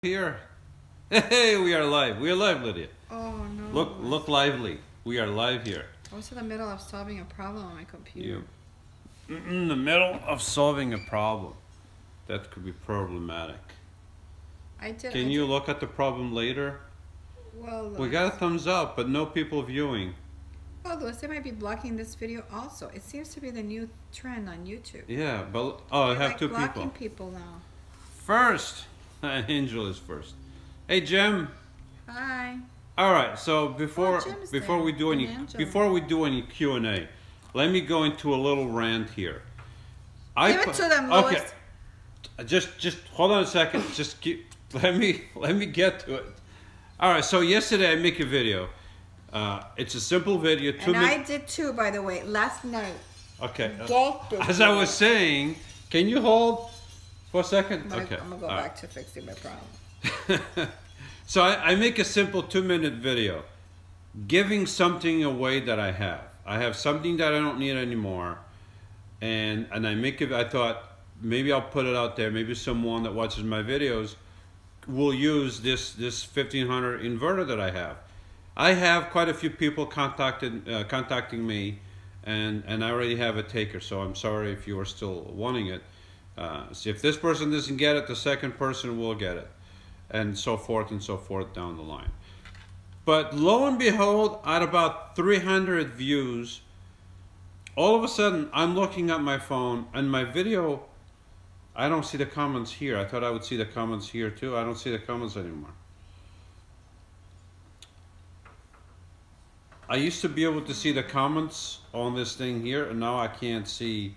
Here. Hey, we are live. We are live, Lydia. Oh no. Look lively. We are live here. I was in the middle of solving a problem on my computer. In the middle of solving a problem. That could be problematic. Can you look at the problem later? Well, we got a thumbs up, but no people viewing. Well, Louis, they might be blocking this video also. It seems to be the new trend on YouTube. Yeah, but I have like two blocking people now. First, Angel is first. Hey, Jim. Hi. All right. So before we do any Q&A, let me go into a little rant here. Give it to them, Louis. Okay. Just hold on a second. Let me get to it. All right. So yesterday I make a video. It's a simple video. And I did too, by the way, last night. Okay. As I was saying, can you hold for a second? I'm gonna go back to fixing my problem. So I make a simple 2-minute video giving something away that I have. I have something that I don't need anymore, and I thought maybe I'll put it out there. Maybe someone that watches my videos will use this 1500 inverter that I have. I have quite a few people contacting me, and I already have a taker. So I'm sorry if you are still wanting it. So if this person doesn't get it, the second person will get it, and so forth down the line. But lo and behold, at about 300 views, all of a sudden I'm looking at my phone and my video, I don't see the comments here. I thought I would see the comments here too. I don't see the comments anymore. I used to be able to see the comments on this thing here, and now I can't see.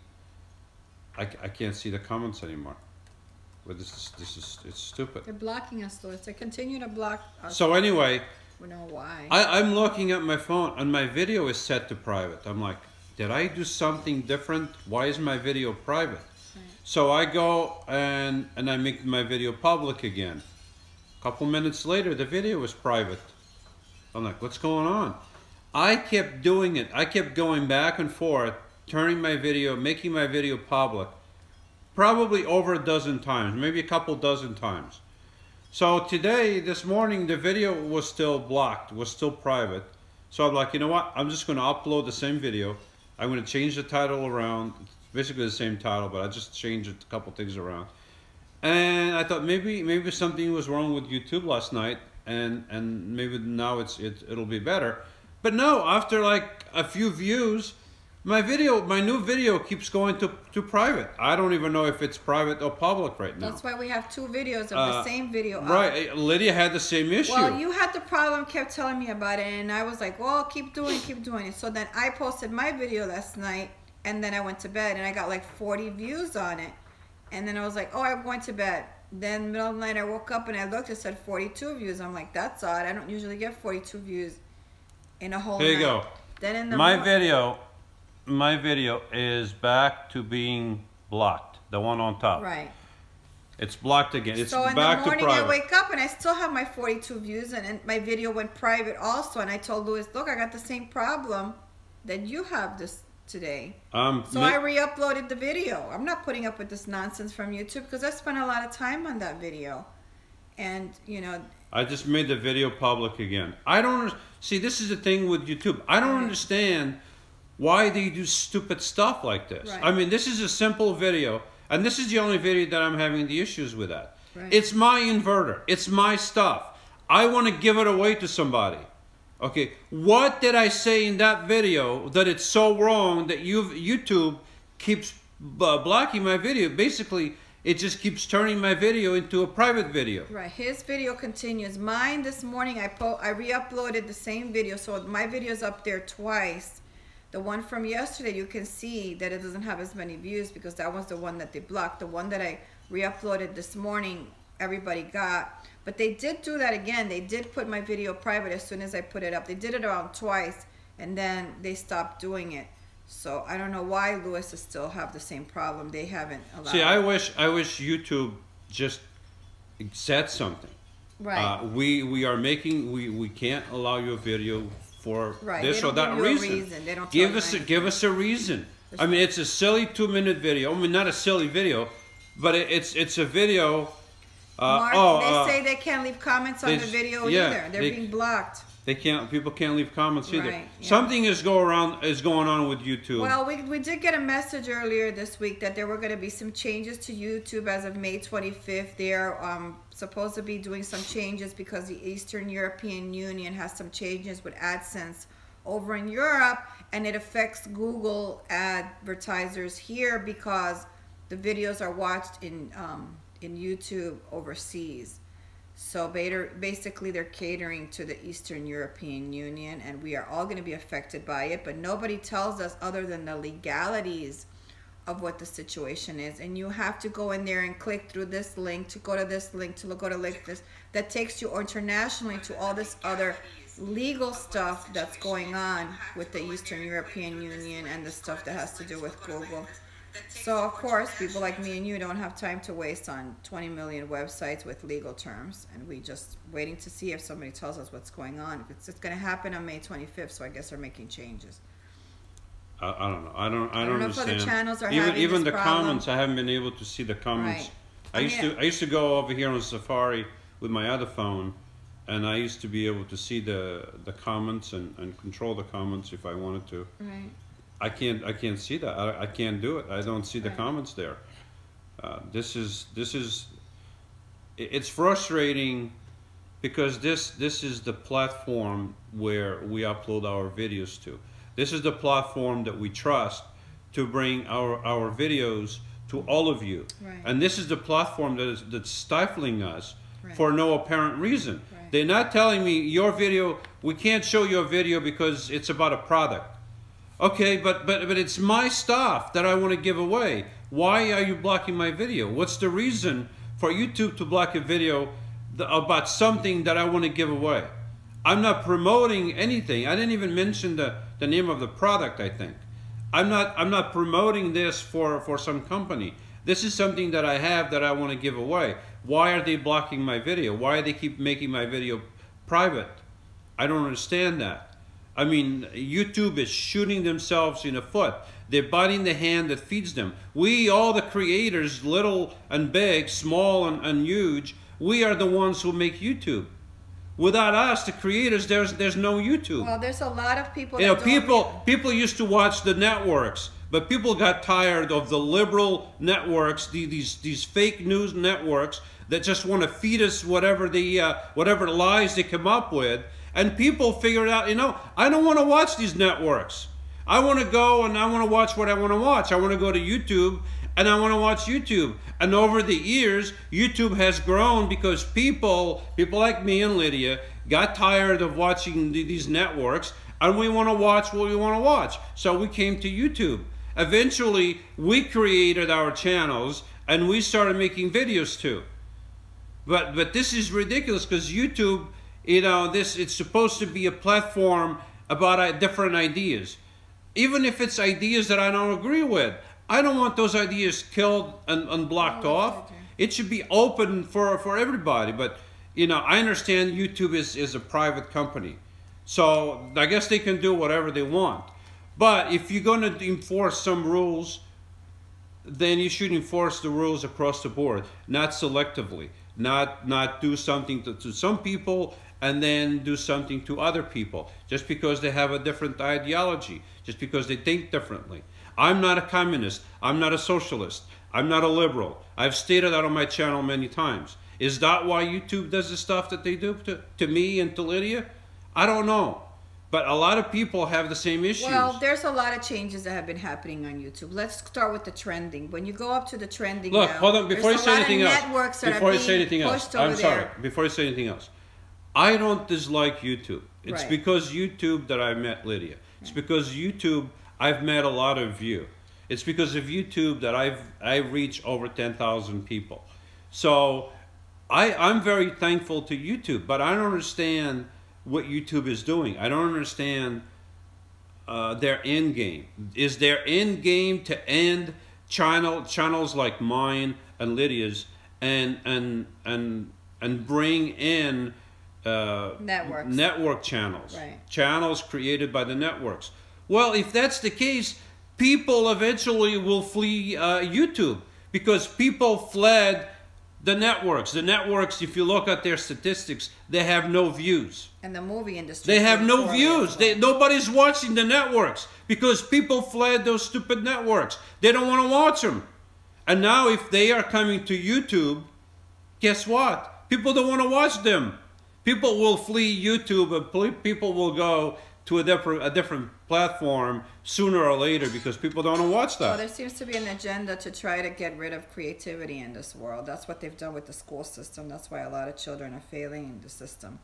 I can't see the comments anymore. But it's stupid. They're blocking us, Louis. They continue to block us. So anyway, we know why. I'm looking at my phone, and my video is set to private. I'm like, did I do something different? Why is my video private? Right. So I go and I make my video public again. A couple minutes later, the video was private. I'm like, what's going on? I kept doing it. I kept going back and forth, turning my video, making my video public, probably over a dozen times, maybe a couple dozen times. So today, this morning, the video was still blocked, was still private. So I'm like, you know what? I'm just going to upload the same video. I'm going to change the title around. It's basically the same title, but I just changed a couple things around. And I thought maybe something was wrong with YouTube last night, and maybe now it'll be better. But no, after like a few views, my new video keeps going to private. I don't even know if it's private or public right now. That's why we have two videos of the same video. Right, Lydia had the same issue. Well, you had the problem, kept telling me about it, and I was like, well, keep doing it. So then I posted my video last night, and then I went to bed, and I got like 40 views on it. And then I was like, oh, I'm going to bed. Then middle of the night, I woke up, and I looked, it said 42 views. I'm like, that's odd. I don't usually get 42 views in a whole night. Here you go. Then in the my video is back to being blocked. The one on top. Right. It's blocked again. It's so back to private. So in the morning I wake up and I still have my 42 views, and my video went private also. And I told Louis, look, I got the same problem that you have this today. So I re-uploaded the video. I'm not putting up with this nonsense from YouTube because I spent a lot of time on that video. And, you know, I just made the video public again. I don't see, this is the thing with YouTube. I don't understand why they do stupid stuff like this. Right. I mean, this is a simple video, and this is the only video that I'm having the issues with that. Right. It's my inverter. It's my stuff. I want to give it away to somebody. Okay, what did I say in that video that it's so wrong that YouTube keeps blocking my video? Basically, it just keeps turning my video into a private video. Right, his video continues. Mine this morning, I re-uploaded the same video, so my video's up there twice. The one from yesterday, you can see that it doesn't have as many views because that was the one that they blocked. The one that I re-uploaded this morning, everybody got. But they did do that again. They did put my video private as soon as I put it up. They did it around twice, and then they stopped doing it. So I don't know why Louis is still have the same problem. They haven't allowed. See, I wish YouTube just said something. Right. We can't allow your video for this or that reason. They don't give us a reason. I mean, it's a silly 2-minute video. I mean, not a silly video, but it's a video Mark, they say they can't leave comments on the video either. They're being blocked. They can't. People can't leave comments either. Right, yeah. Something is going on with YouTube. Well, we did get a message earlier this week that there were going to be some changes to YouTube as of May 25th. They're supposed to be doing some changes because the Eastern European Union has some changes with AdSense over in Europe, and it affects Google advertisers here because the videos are watched in YouTube overseas. So basically they're catering to the Eastern European Union, and we are all going to be affected by it, but nobody tells us other than the legalities of what the situation is. And you have to go in there and click through this link to go to this link to go to link this. That takes you internationally to all this other legal stuff that's going on with the Eastern European Union and the stuff that has to do with Google. So, of course, people like me and you don't have time to waste on 20 million websites with legal terms. And we just waiting to see if somebody tells us what's going on. It's going to happen on May 25th, so I guess they're making changes. I don't know. I don't know understand. if other channels are even the problem. comments, I haven't been able to see the comments. Right. I used to go over here on Safari with my other phone, and I used to be able to see the comments and control the comments if I wanted to. Right. I can't see that. I can't do it. I don't see the comments there. It's frustrating because this is the platform where we upload our videos to. This is the platform that we trust to bring our videos to all of you. Right. And this is the platform that's stifling us for no apparent reason. Right. They're not telling me your video, we can't show your video because it's about a product. Okay, but it's my stuff that I want to give away. Why are you blocking my video? What's the reason for YouTube to block a video about something that I want to give away? I'm not promoting anything. I didn't even mention the name of the product, I think. I'm not promoting this for some company. This is something that I have that I want to give away. Why are they blocking my video? Why do they keep making my video private? I don't understand that. I mean, YouTube is shooting themselves in the foot. They're biting the hand that feeds them. We, all the creators, little and big, small and huge, we are the ones who make YouTube. Without us, the creators, there's no YouTube. Well, there's a lot of people. People used to watch the networks, but people got tired of the liberal networks, these fake news networks that just want to feed us whatever lies they come up with. And people figured out, I don't want to watch these networks. I want to go and I want to watch what I want to watch. I want to go to YouTube and I want to watch YouTube. And over the years, YouTube has grown because people like me and Lydia got tired of watching these networks, and we want to watch what we want to watch. So we came to YouTube. Eventually, we created our channels and we started making videos too. But this is ridiculous because YouTube, it's supposed to be a platform about different ideas. Even if it's ideas that I don't agree with, I don't want those ideas killed and blocked off. It should be open for everybody. But, I understand YouTube is a private company. So I guess they can do whatever they want. But if you're going to enforce some rules, then you should enforce the rules across the board, not selectively. Not do something to some people and then do something to other people just because they have a different ideology, just because they think differently. I'm not a communist. I'm not a socialist. I'm not a liberal. I've stated that on my channel many times. Is that why YouTube does the stuff that they do to me and to Lydia? I don't know. But a lot of people have the same issues. Well, there's a lot of changes that have been happening on YouTube. Let's start with the trending. When you go up to the trending Look, now, hold on. Before you say anything else, before you say anything else, I'm sorry. Before you say anything else, I don't dislike YouTube. It's because YouTube that I met Lydia. It's because YouTube I've met a lot of you. It's because of YouTube that I've reached over 10,000 people. So I'm very thankful to YouTube, but I don't understand what YouTube is doing. I don't understand their end game. Is their end game to end channels like mine and Lydia's and bring in network channels, channels created by the networks? Well, if that's the case, people eventually will flee YouTube because people fled The networks, if you look at their statistics, they have no views. And the movie industry. They have no views. Nobody's watching the networks because people fled those stupid networks. They don't want to watch them. And now if they are coming to YouTube, guess what? People don't want to watch them. People will flee YouTube and people will go to a different platform sooner or later because people don't want to watch that. Well, there seems to be an agenda to try to get rid of creativity in this world. That's what they've done with the school system. That's why a lot of children are failing in the system.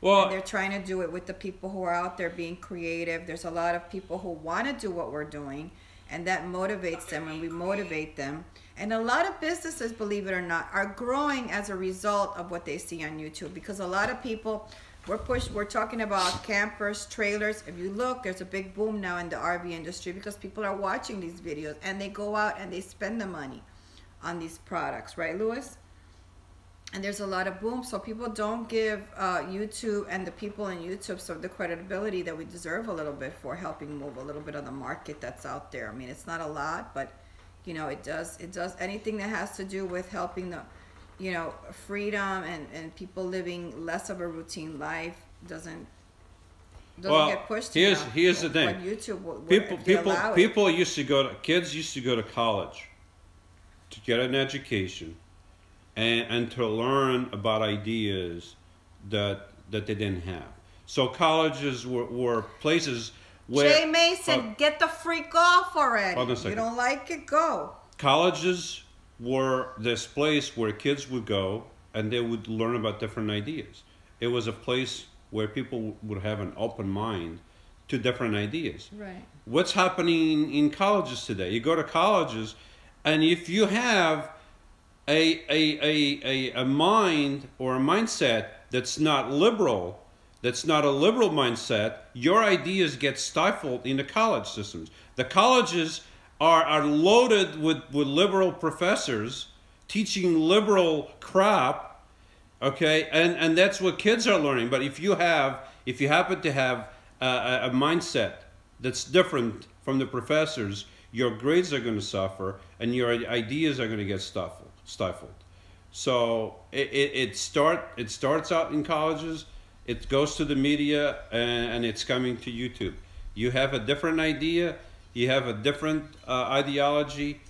Well, and they're trying to do it with the people who are out there being creative. There's a lot of people who want to do what we're doing, and that motivates them, and we motivate them. And a lot of businesses, believe it or not, are growing as a result of what they see on YouTube, because a lot of people, we're talking about campers, trailers. If you look, there's a big boom now in the RV industry because people are watching these videos and they go out and they spend the money on these products, right, Louis? And there's a lot of boom, so people don't give YouTube and the people in YouTube some of the credibility that we deserve a little bit for helping move a little bit of the market that's out there. I mean, it's not a lot, but you know, it does anything that has to do with helping the, you know, freedom and people living less of a routine life doesn't get pushed. Here's the thing. YouTube people used to go to, kids used to go to college to get an education and to learn about ideas that they didn't have. So colleges were places where Jay Mason, get the freak off already. You don't like it, go. Colleges were this place where kids would go and they would learn about different ideas. It was a place where people would have an open mind to different ideas. Right. What's happening in colleges today? You go to colleges, and if you have a mind or a mindset that's not liberal, that's not a liberal mindset, your ideas get stifled in the college systems. The colleges are loaded with liberal professors teaching liberal crap, okay, and that's what kids are learning. But if you happen to have a mindset that's different from the professors, your grades are going to suffer and your ideas are going to get stifled. So it starts out in colleges, it goes to the media, and it's coming to YouTube. You have a different idea, you have a different ideology,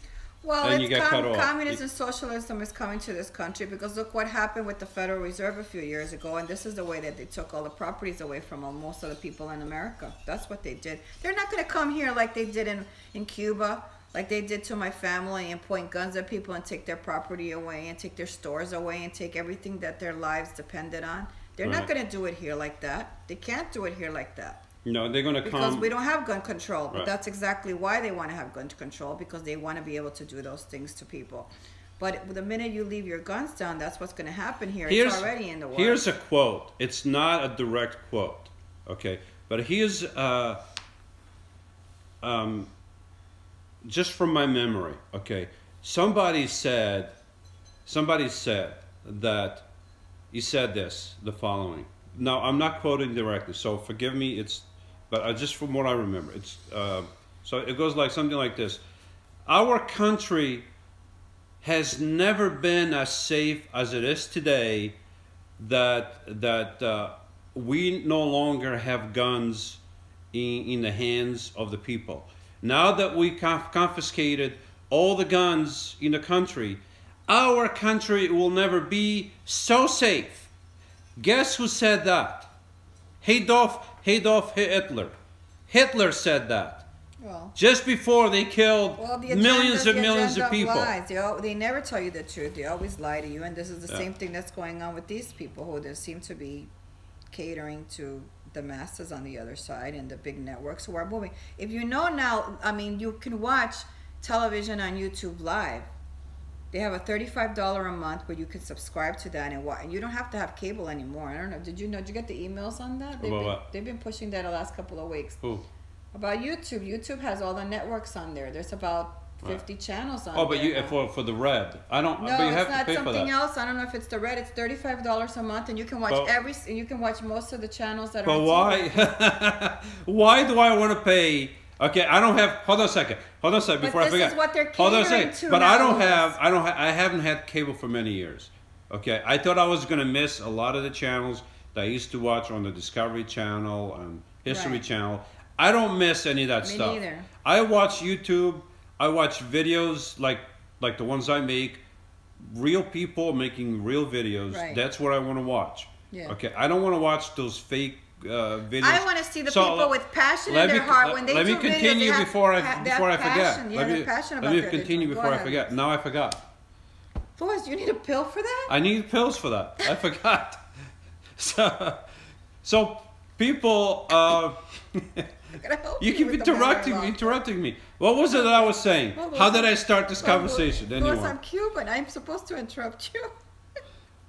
and you get cut off. Communism, socialism is coming to this country because look what happened with the Federal Reserve a few years ago, and this is the way that they took all the properties away from most of the people in America. That's what they did. They're not going to come here like they did in Cuba, like they did to my family, and point guns at people and take their property away and take their stores away and take everything that their lives depended on. They're not going to do it here like that. They can't do it here like that. No, they're going to come. Because we don't have gun control. But that's exactly why they want to have gun control, because they want to be able to do those things to people. But the minute you leave your guns down, that's what's going to happen here. It's already in the world. Here's a quote. It's not a direct quote, okay? But here's just from my memory, okay? Somebody said that he said the following. Now, I'm not quoting directly, so forgive me. But just from what I remember, so it goes like something like this: our country has never been as safe as it is today. That we no longer have guns in the hands of the people. Now that we confiscated all the guns in the country, our country will never be so safe. Guess who said that? Adolf Hitler. Hitler said that. Well, just before they killed millions and millions of people. Lies. They never tell you the truth. They always lie to you. And this is the same thing that's going on with these people who they seem to be catering to the masses on the other side and the big networks who are moving. If you know now, I mean, you can watch television on YouTube Live. They have a $35 a month where you can subscribe to that and watch. And you don't have to have cable anymore. I don't know. Did you get the emails on that? They've been pushing that the last couple of weeks. Who? About YouTube. YouTube has all the networks on there. There's about 50 channels on there. Oh, but for the red. I don't. No, but you it's have to not pay something for that. else. I don't know if it's the red. It's $35 a month, and you can watch you can watch most of the channels that are. But why? Why do I want to pay Okay, I don't have. Hold on a second. Hold on a second before I forget. But this is what they're Hold on a catering second. to But now, I don't Louis. have. I haven't had cable for many years. Okay, I thought I was gonna miss a lot of the channels that I used to watch on the Discovery Channel and History Right. Channel. I don't miss any of that Me stuff. neither. I watch YouTube. I watch videos like the ones I make. Real people making real videos. Right. That's what I want to watch. Yeah. Okay, I don't want to watch those fake videos. I want to see the So, people with passion let in their me- heart when they let do me continue videos. They have before I they have forget. passion. Yeah, let they're me passionate about let me their continue videos. Go before I ahead. forget. Now I forgot. Louis, you need a pill for that? I need pills for that. I forgot. So people, I'm gonna help you keep with the interrupting me. What was it that I was saying? Well, How did I start this conversation Louis, anyway? I'm Cuban. I'm supposed to interrupt you.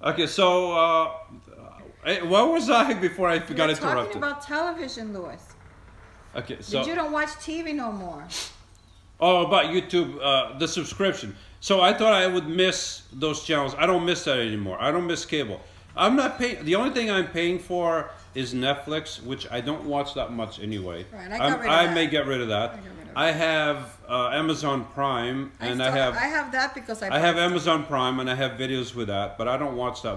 Okay, so where was I before I got We're interrupted? talking about television, Louis. Okay, Did so you don't watch TV no more? oh, about YouTube, the subscription. So I thought I would miss those channels. I don't miss that anymore. I don't miss cable. I'm not paying. The only thing I'm paying for is Netflix, which I don't watch that much anyway. Right, I got rid of I that. may get rid of that. I got rid of I have Amazon Prime, and I have that because I have Amazon Prime, and I have videos with that, but I don't watch that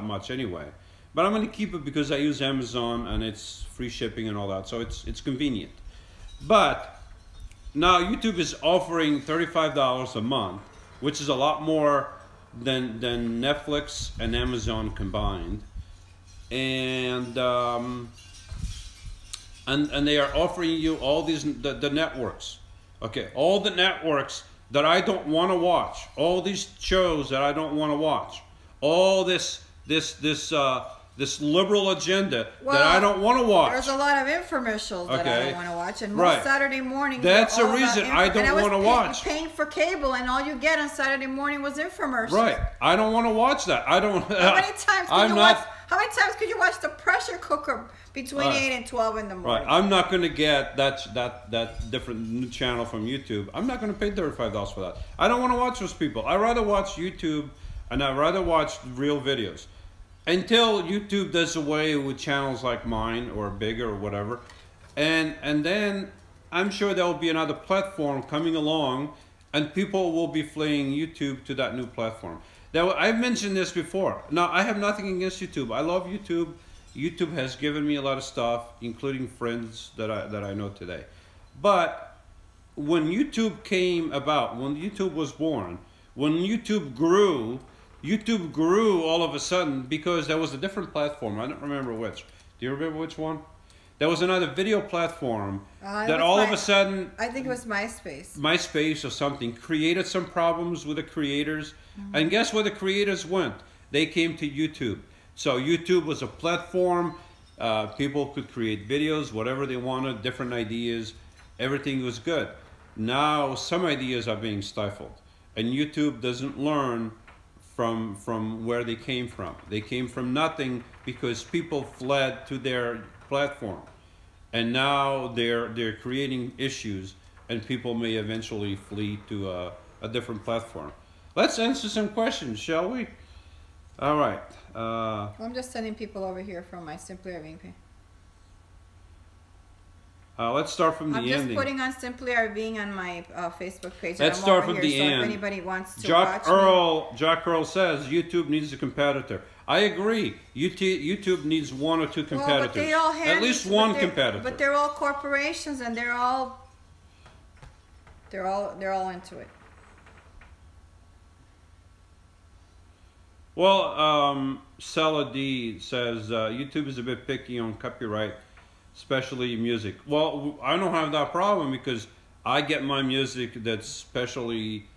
much anyway. But I'm going to keep it because I use Amazon, and it's free shipping and all that, so it's convenient. But now YouTube is offering $35 a month, which is a lot more than Netflix and Amazon combined, and they are offering you all these the networks. Okay, all the networks that I don't want to watch, all these shows that I don't want to watch, all this liberal agenda that I don't want to watch. There's a lot of infomercials that I don't want to watch, and most Right. Saturday mornings. That's are the all about reason I don't want to watch. Paying for cable, and all you get on Saturday morning was infomercials. Right, I don't want to watch that. I don't. How many times could I'm you not. watch? How many times could you watch the pressure cooker between 8 and 12 in the Right, morning? I'm not going to get that different new channel from YouTube. I'm not going to pay $35 for that. I don't want to watch those people. I rather watch YouTube, and I rather watch real videos. Until YouTube does away with channels like mine or bigger or whatever, and then I'm sure there will be another platform coming along, and people will be fleeing YouTube to that new platform. Now, I've mentioned this before. Now, I have nothing against YouTube. I love YouTube. YouTube has given me a lot of stuff, including friends that I know today. But when YouTube came about, when YouTube was born, when YouTube grew all of a sudden because there was a different platform. I don't remember which. Do you remember which one? There was another video platform that all of a sudden, I think it was MySpace. MySpace or something, created some problems with the creators. Mm-hmm. And guess where the creators went? They came to YouTube. So YouTube was a platform. People could create videos, whatever they wanted, different ideas. Everything was good. Now some ideas are being stifled. And YouTube doesn't learn from where they came from. They came from nothing because people fled to their platform. And now they're creating issues, and people may eventually flee to a different platform. Let's answer some questions, shall we? All right. I'm just sending people over here from my Simply RVing page. Let's start from the ending. I'm just putting on Simply RVing on my Facebook page. Let's I'm start over from here, the so end. if anybody wants to Jack watch Earl says YouTube needs a competitor. I agree. YouTube needs one or two competitors. Well, but they all have at least one competitor. But they're all corporations, and they're all into it. Well, Sella D says YouTube is a bit picky on copyright, especially music. Well, I don't have that problem because I get my music that's specially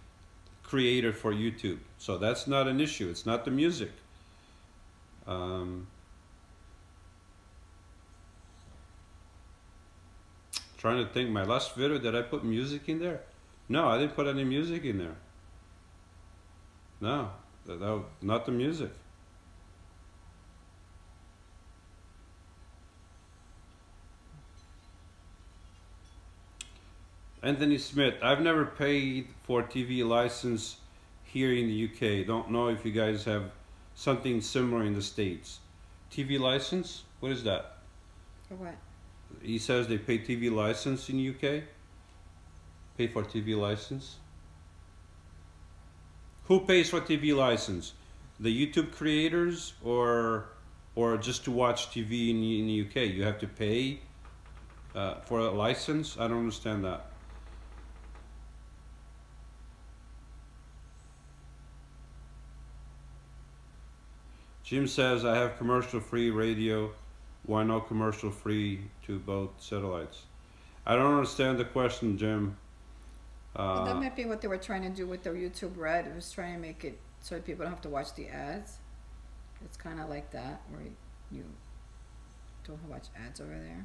created for YouTube. So that's not an issue. It's not the music. Trying to think, my last video, did I put music in there? No, I didn't put any music in there. No, not the music. Anthony Smith, I've never paid for a TV license here in the UK. Don't know if you guys have something similar in the States. TV license? What is that? For what? he says they pay TV license in UK. Pay for TV license. Who pays for TV license? The YouTube creators or just to watch TV in the UK? You have to pay for a license? I don't understand that. Jim says, I have commercial-free radio. Why no commercial-free to both satellites? I don't understand the question, Jim. Well, that might be what they were trying to do with their YouTube Red. It was trying to make it so people don't have to watch the ads. It's kind of like that, where you don't watch ads over there.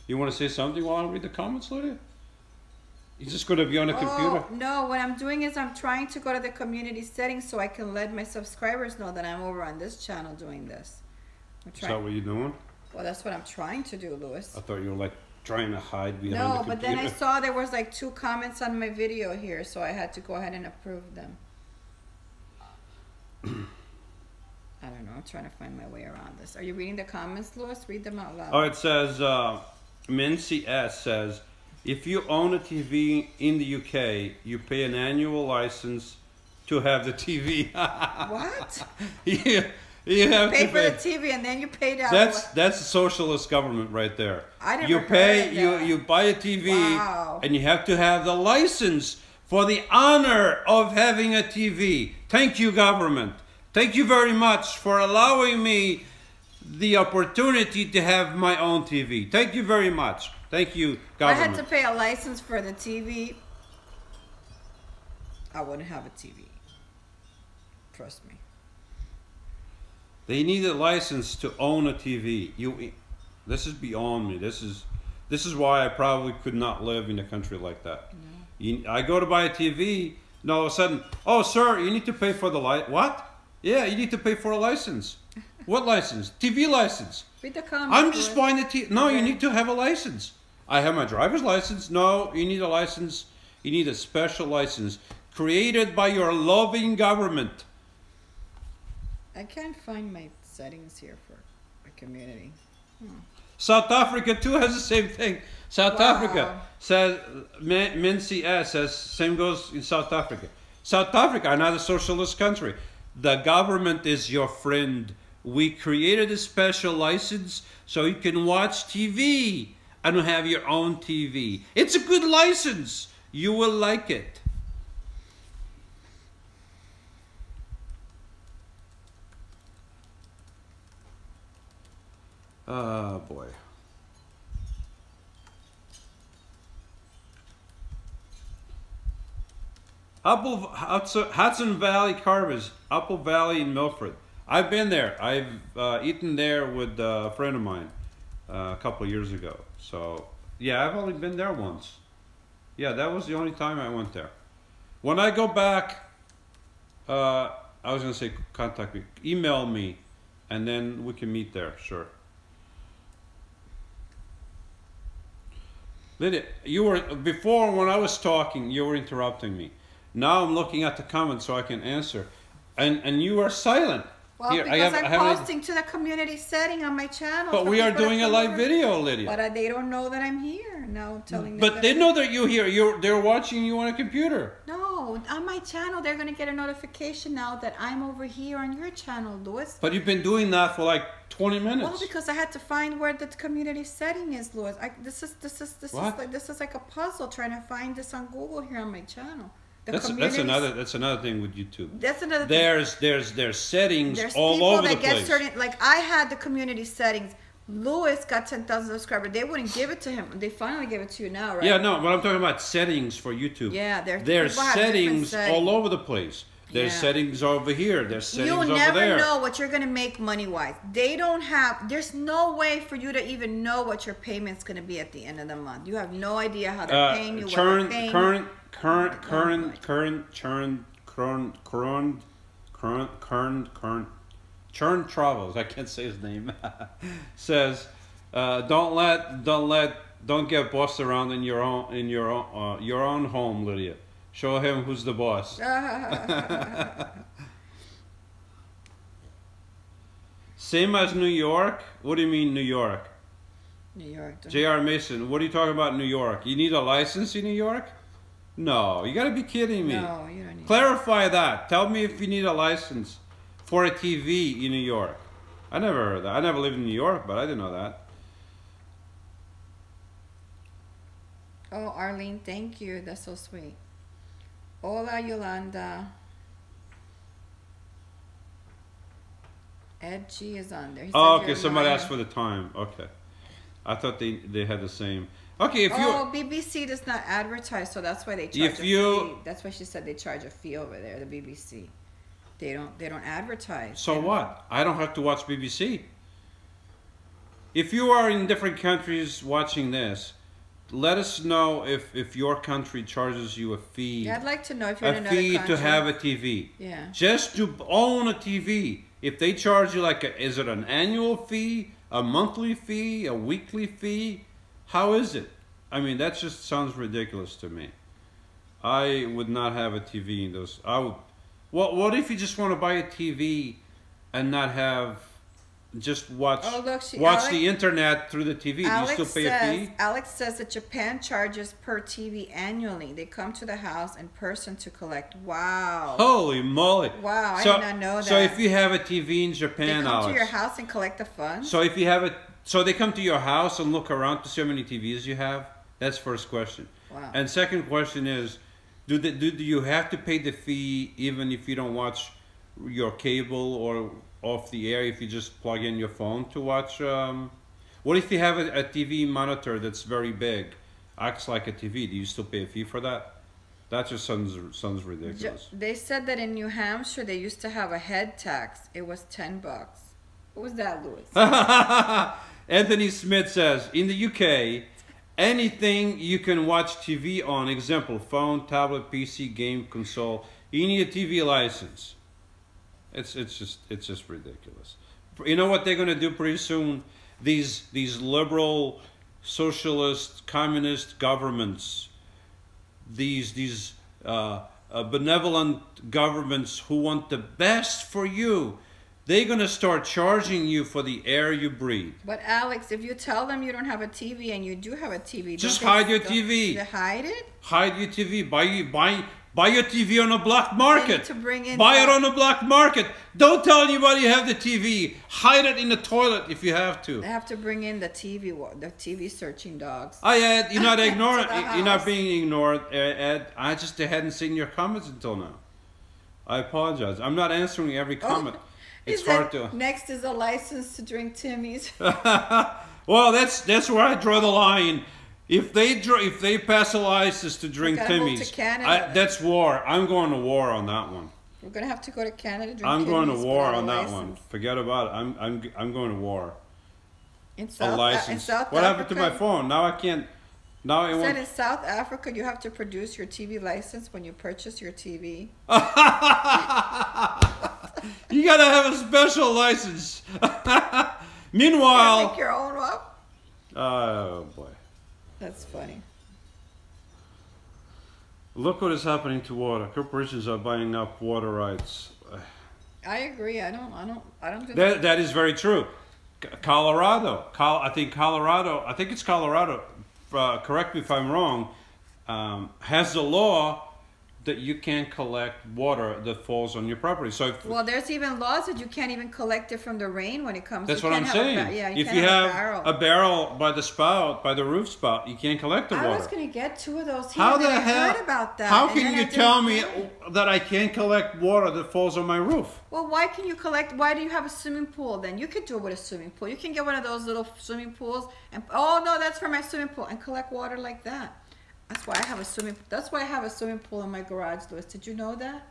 You want to say something while I read the comments, Lydia? You're just going to be on the computer? No, what I'm doing is I'm trying to go to the community settings so I can let my subscribers know that I'm over on this channel doing this. Is that what you're doing? Well, that's what I'm trying to do, Louis. I thought you were like trying to hide behind the computer. No, but then I saw there was like 2 comments on my video here, so I had to go ahead and approve them. I don't know. I'm trying to find my way around this. Are you reading the comments, Louis? Read them out loud. Oh, it says, Mincy S says, if you own a TV in the UK, you pay an annual license to have the TV. What? You have pay to for the TV and then you pay down. That's a socialist government right there. I never you pay heard of that. you buy a TV Wow. and you have to have the license for the honor of having a TV. Thank you, government. Thank you very much for allowing me the opportunity to have my own TV. Thank you very much. Thank you, government. I had to pay a license for the TV. I wouldn't have a TV. Trust me. They need a license to own a TV. This is beyond me. This is why I probably could not live in a country like that. No. I go to buy a TV, and all of a sudden, oh, sir, you need to pay for the What? Yeah, you need to pay for a license. What license? TV license. Read the comments. I'm just buying the TV. No, you need to have a license. I have my driver's license. No, you need a license. You need a special license created by your loving government. I can't find my settings here for a community. South Africa too has the same thing. South Africa says, Mincy S says, same goes in South Africa. South Africa, another socialist country. The government is your friend. We created a special license so you can watch TV and have your own TV. It's a good license. You will like it. Oh boy. Hudson Valley Carvers, Apple Valley in Milford. I've been there. I've eaten there with a friend of mine a couple of years ago. So yeah, I've only been there once. Yeah, that was the only time I went there. When I go back, I was gonna say contact me, email me, and then we can meet there. Sure. Lydia, you were before when I was talking, you were interrupting me. Now I'm looking at the comments so I can answer, and you are silent. Well, here, because I'm posting to the community setting on my channel. But we are doing a live video, Lydia. But they don't know that I'm here. Now I'm telling them. But they know that you're here. They're watching you on a computer. No, on my channel, they're going to get a notification now that I'm over here on your channel, Louis. But you've been doing that for like 20 minutes. Well, because I had to find where the community setting is, Louis. This is like a puzzle trying to find this on Google here on my channel. That's another thing with YouTube. That's another thing. There's settings all over the place. Certain, like I had the community settings. Louis got 10,000 subscribers. They wouldn't give it to him. They finally gave it to you now, right? Yeah, no, but I'm talking about settings for YouTube. Yeah, there's settings all over the place. There's settings over here. There's settings over there. You never know what you're going to make money-wise. They don't have... There's no way for you to even know what your payment's going to be at the end of the month. You have no idea how they're paying you, current Churn Travels, I can't say his name, says, don't get bossed around in your own home, Lydia. Show him who's the boss. Same as New York? What do you mean New York? New York. J.R. Mason, what are you talking about New York? You need a license in New York? No, you gotta be kidding me. No, you don't need Clarify that. Tell me if you need a license for a TV in New York. I never heard that. I never lived in New York, but I didn't know that. Oh, Arlene, thank you. That's so sweet. Hola, Yolanda. Ed G is on there. He Oh, said okay. you're Somebody lying. asked for the time. Okay. I thought they had the same. Okay, if you... Oh, BBC does not advertise, so that's why they charge a fee. That's why she said they charge a fee over there, the BBC. They don't advertise. So what? I don't have to watch BBC. If you are in different countries watching this, let us know if your country charges you a fee. Yeah, I'd like to know if you're in a another fee country. to have a TV. Yeah. Just to own a TV. If they charge you like is it an annual fee, a monthly fee, a weekly fee? How is it? I mean, that just sounds ridiculous to me. I would not have a TV in those. I would. What if you just want to buy a TV and not have, just watch Alex, the internet through the TV? Do you still pay a fee? Alex says that Japan charges per TV annually. They come to the house in person to collect. Wow. Holy moly! Wow, I did not know that. So if you have a TV in Japan, they come Alex, to your house and collect the funds. So if you have so they come to your house and look around to see how many TVs you have. That's first question. Wow. And second question is, do you have to pay the fee even if you don't watch your cable or off the air, if you just plug in your phone to watch? What if you have a TV monitor that's very big, acts like a TV? Do you still pay a fee for that? That just sounds ridiculous. They said that in New Hampshire they used to have a head tax. It was $10. What was that, Louis? Anthony Smith says, in the UK, anything you can watch TV on, example, phone, tablet, PC, game, console, you need a TV license. It's just ridiculous. You know what they're going to do pretty soon? These liberal, socialist, communist governments, these benevolent governments who want the best for you, they're going to start charging you for the air you breathe. But Alex, if you tell them you don't have a TV and you do have a TV, just hide your TV. They hide it? Hide your TV. Buy your TV on a black market. To bring in Buy it on a black market. Don't tell anybody you have the TV. Hide it in the toilet if you have to. They have to bring in the TV searching dogs. Ed, you're not ignoring. You're not being ignored, Ed. They hadn't seen your comments until now. I apologize. I'm not answering every comment. It's hard to. Next is a license to drink Timmy's. Well, that's where I draw the line. If they pass a license to drink Timmy's, that's war. I'm going to war on that one. We're gonna have to go to Canada. I'm going to war on that one. Forget about it. I'm going to war. In South What happened to my phone? Now I can't. Now it said in South Africa you have to produce your TV license when you purchase your TV. You gotta have a special license. Meanwhile, make your own up. Oh boy, that's funny. Look what is happening to water. Corporations are buying up water rights. I agree. I don't do that. That is very true. Colorado. I think it's Colorado. Correct me if I'm wrong. Has a law that you can't collect water that falls on your property. So well, there's even laws that you can't even collect it from the rain when it comes. That's what I'm saying. If you have a barrel by the spout, by the roof spout, you can't collect the water. I was going to get two of those here. How the hell? I heard about that. How can you tell me that I can't collect water that falls on my roof? Well, why can you collect? Why do you have a swimming pool? Then you could do it with a swimming pool. You can get one of those little swimming pools and oh no, that's for my swimming pool, and collect water like that. That's why I have a swimming pool in my garage, Louis. Did you know that?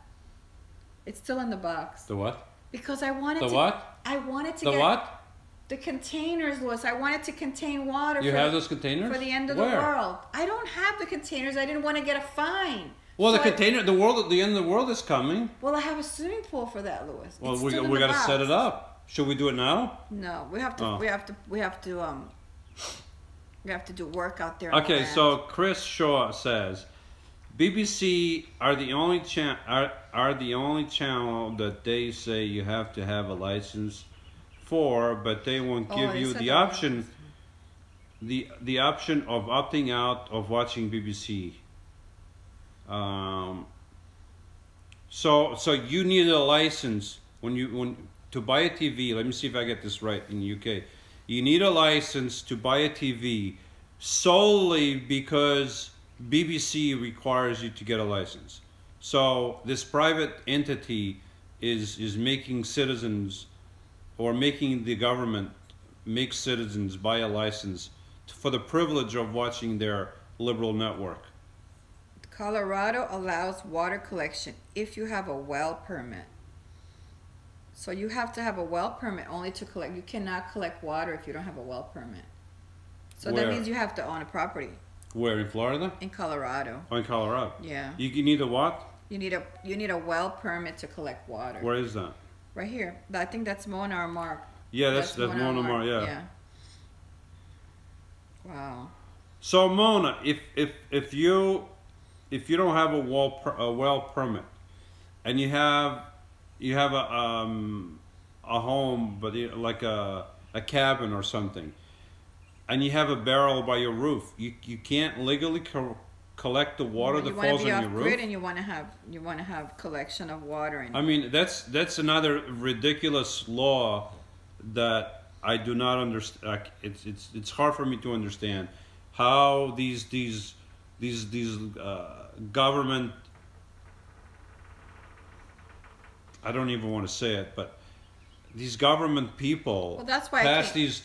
It's still in the box. The what? Because I wanted the to. What? I wanted to the get what? The containers, Louis. I wanted to contain water. You have those containers? For the end of the world. I don't have the containers. I didn't want to get a fine. Well, so the end of the world is coming. Well, I have a swimming pool for that, Louis. Well, we got to set it up. Should we do it now? No, we have to. Oh. We have to do work out there. Okay, so Chris Shaw says, BBC are the only channel that they say you have to have a license for, but they won't give you the option. The option of opting out of watching BBC. So you need a license to buy a TV. Let me see if I get this right in the UK. You need a license to buy a TV solely because BBC requires you to get a license. So this private entity is making citizens, or making the government make citizens buy a license for the privilege of watching their liberal network. Colorado allows water collection if you have a well permit. So you have to have a well permit only to collect. You cannot collect water if you don't have a well permit. So that means you have to own a property. Where, in Florida? In Colorado. Oh, in Colorado. Yeah. You need a what? You need a well permit to collect water. Where is that? Right here. I think that's Mona or Mark. Yeah, that's Mona Mark. Yeah. Wow. So Mona, if you don't have a well permit, and you have a home, but like a cabin or something, and you have a barrel by your roof, you can't legally collect the water that falls on your roof. You want to be off-grid, and you want to have collection of water. I mean, that's another ridiculous law that I do not understand. It's hard for me to understand how these government, I don't even want to say it, but these government people pass these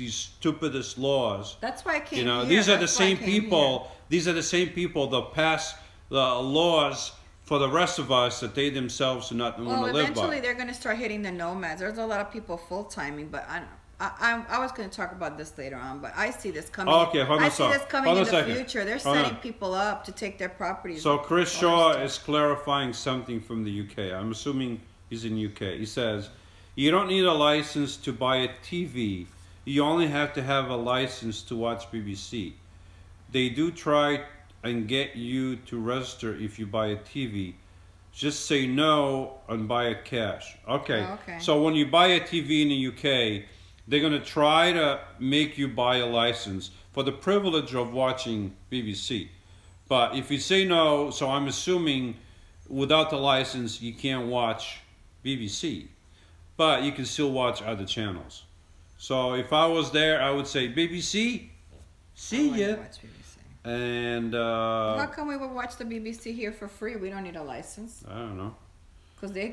stupidest laws. That's why I came. You know, these are the same people. These are the same people that pass the laws for the rest of us that they themselves do not want to live by. Well, eventually they're going to start hitting the nomads. There's a lot of people full-timing, but I was going to talk about this later on, but I see this coming. Okay, hold on a second. I see this coming in the future. They're setting people up to take their properties. So Chris Shaw is clarifying something from the UK. I'm assuming he's in UK. He says, you don't need a license to buy a TV. You only have to have a license to watch BBC. They do try and get you to register if you buy a TV. Just say no and buy it cash. Okay. So when you buy a TV in the UK, they're going to try to make you buy a license for the privilege of watching BBC. But if you say no, so I'm assuming without the license you can't watch BBC. But you can still watch other channels. So if I was there, I would say, BBC, see ya. And how come we would watch the BBC here for free? We don't need a license. I don't know. Because they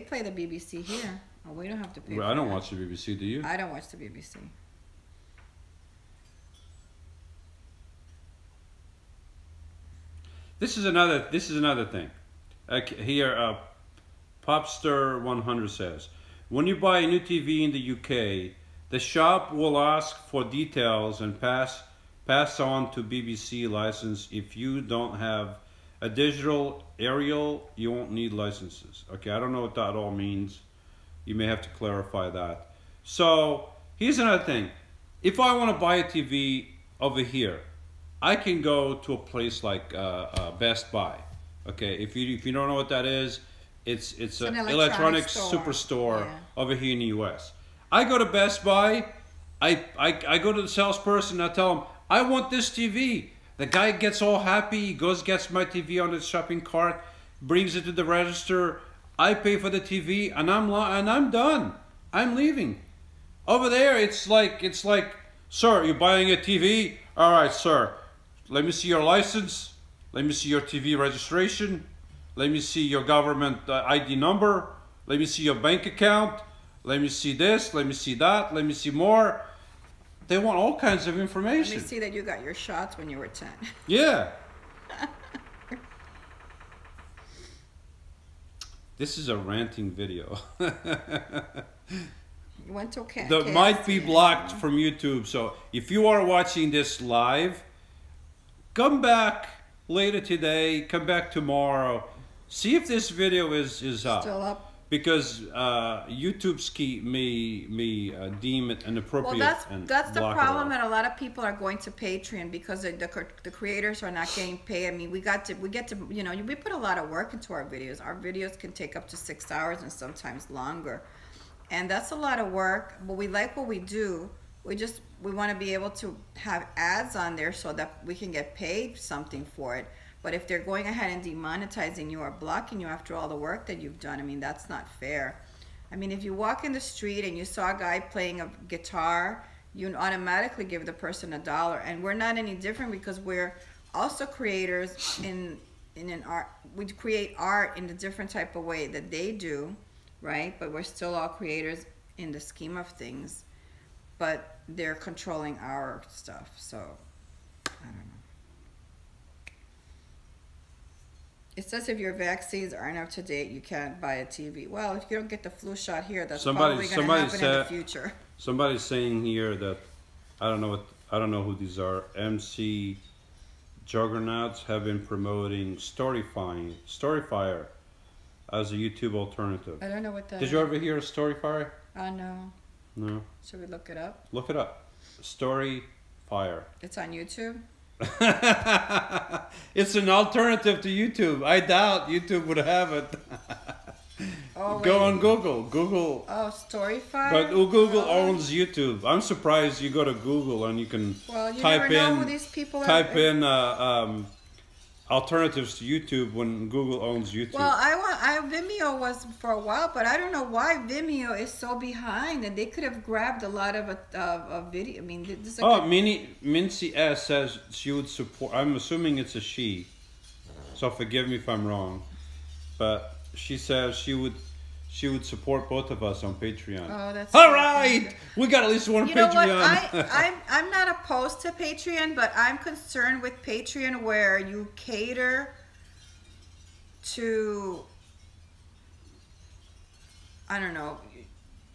play the BBC here. Oh, we don't have to pay. Well, I don't watch the BBC. Do you? I don't watch the BBC. This is another thing. Here, Popstar 100 says, when you buy a new TV in the UK, the shop will ask for details and pass on to BBC license. If you don't have a digital aerial, you won't need licenses. Okay, I don't know what that all means. You may have to clarify that. So here's another thing. If I want to buy a TV over here, I can go to a place like Best Buy. Okay, if you don't know what that is, it's an electronics superstore over here in the US. I go to Best Buy, I go to the salesperson, I tell him, I want this TV. The guy gets all happy, he gets my TV on his shopping cart, brings it to the register, I pay for the TV, and I'm done. I'm leaving. Over there, it's like, sir, you're buying a TV? All right, sir, let me see your license, let me see your TV registration, let me see your government ID number, let me see your bank account, let me see this, let me see that, let me see more. They want all kinds of information. Let me see that you got your shots when you were 10. Yeah. This is a ranting video. You went to that might be blocked from YouTube. So if you are watching this live, come back later today, come back tomorrow. See if this video is up. Still up. Because YouTube's may deem it inappropriate. Well, that's the problem, and a lot of people are going to Patreon because the creators are not getting paid. I mean, we get to you know, we put a lot of work into our videos. Our videos can take up to 6 hours and sometimes longer. And that's a lot of work, but we like what we do. We want to be able to have ads on there so that we can get paid something for it. But if they're going ahead and demonetizing you or blocking you after all the work that you've done, I mean, that's not fair. I mean, if you walk in the street and you saw a guy playing a guitar, you automatically give the person $1. And we're not any different because we're also creators in an art. We create art in the different type of way that they do, right? But we're still all creators in the scheme of things. But they're controlling our stuff, so I don't know. It says if your vaccines aren't up to date, you can't buy a TV. Well, if you don't get the flu shot here, that's probably going to happen in the future. Somebody's saying here that I don't know who these are. MC Juggernauts have been promoting Storyfire as a YouTube alternative. I don't know what that is. Did you ever hear of Storyfire? No. No. Should we look it up? Look it up. Storyfire. It's on YouTube? It's an alternative to YouTube. I doubt YouTube would have it. Oh, go on Google. Oh, Storyfire? But Google owns YouTube. I'm surprised you go to Google and you can type in alternatives to YouTube when Google owns YouTube. Well, Vimeo was for a while, but I don't know why Vimeo is so behind, and they could have grabbed a lot of video. I mean, this is Mincy S says she would support. I'm assuming it's a she, so forgive me if I'm wrong, but she says she would support both of us on Patreon. Oh, that's all right. We got at least one Patreon. You know what? I'm not opposed to Patreon, but I'm concerned with Patreon where you cater to, I don't know,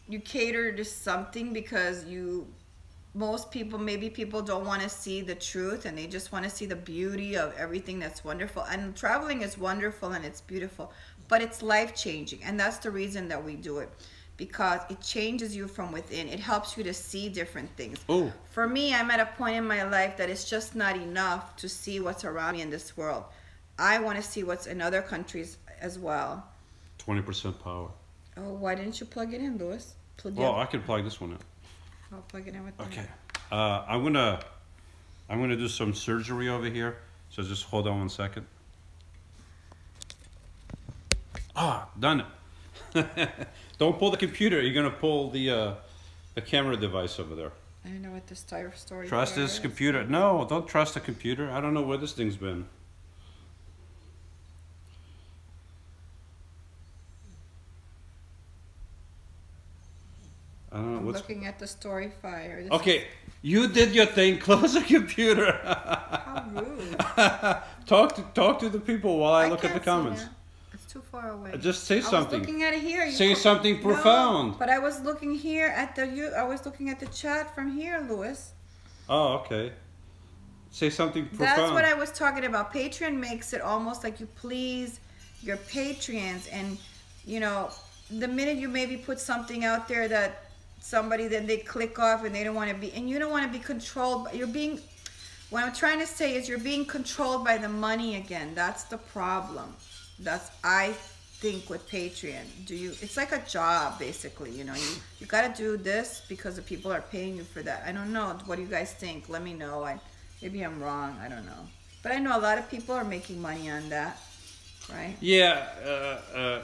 you cater to something because most people, maybe people don't want to see the truth and they just want to see the beauty of everything that's wonderful. And traveling is wonderful and it's beautiful, but it's life-changing, and that's the reason that we do it, because it changes you from within. It helps you to see different things. Ooh. For me, I'm at a point in my life that it's just not enough to see what's around me in this world. I want to see what's in other countries as well. 20% power. Oh, why didn't you plug it in, Louis? Well, I can plug this one in. I'll plug it in with Okay. I'm gonna do some surgery over here, so just hold on 1 second. Done it. Don't pull the computer. You're gonna pull the camera device over there. I don't know what this story. Trust this computer. No, don't trust the computer. I don't know where this thing's been. I don't know. I'm looking at the Storyfire. Okay, you did your thing. Close the computer. How rude. Talk to the people while I look at the comments. It's too far away. Just say something. I was looking at it here. Say something profound. No, but I was looking here at I was looking at the chat from here, Louis. Oh, okay. Say something profound. That's what I was talking about. Patreon makes it almost like you please your Patreons, and you know, the minute you maybe put something out there that somebody, then they click off and they don't want to be, and you don't want to be controlled. What I'm trying to say is you're being controlled by the money again. That's the problem. That's, I think, with Patreon. It's like a job, basically. You know, you got to do this because the people are paying you for that. I don't know. What do you guys think? Let me know. Maybe I'm wrong. I don't know. But I know a lot of people are making money on that, right? Yeah.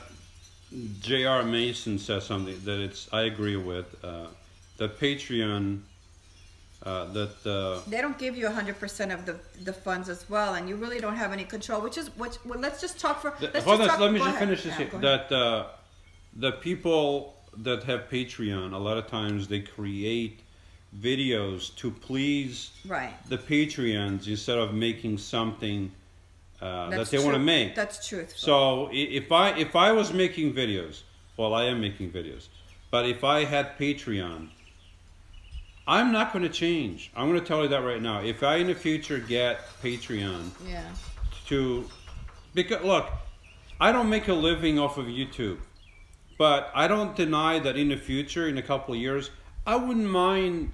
J.R. Mason says something that I agree with. That Patreon, they don't give you 100% of the funds as well, and you really don't have any control. Well, let's just talk for. Let me just finish this here. That the people that have Patreon, a lot of times they create videos to please the Patreons instead of making something that they want to make. That's true. So if I was making videos, well, I am making videos, but if I had Patreon, I'm not going to change. I'm going to tell you that right now. If I in the future get Patreon, because look, I don't make a living off of YouTube, but I don't deny that in the future, in a couple of years, I wouldn't mind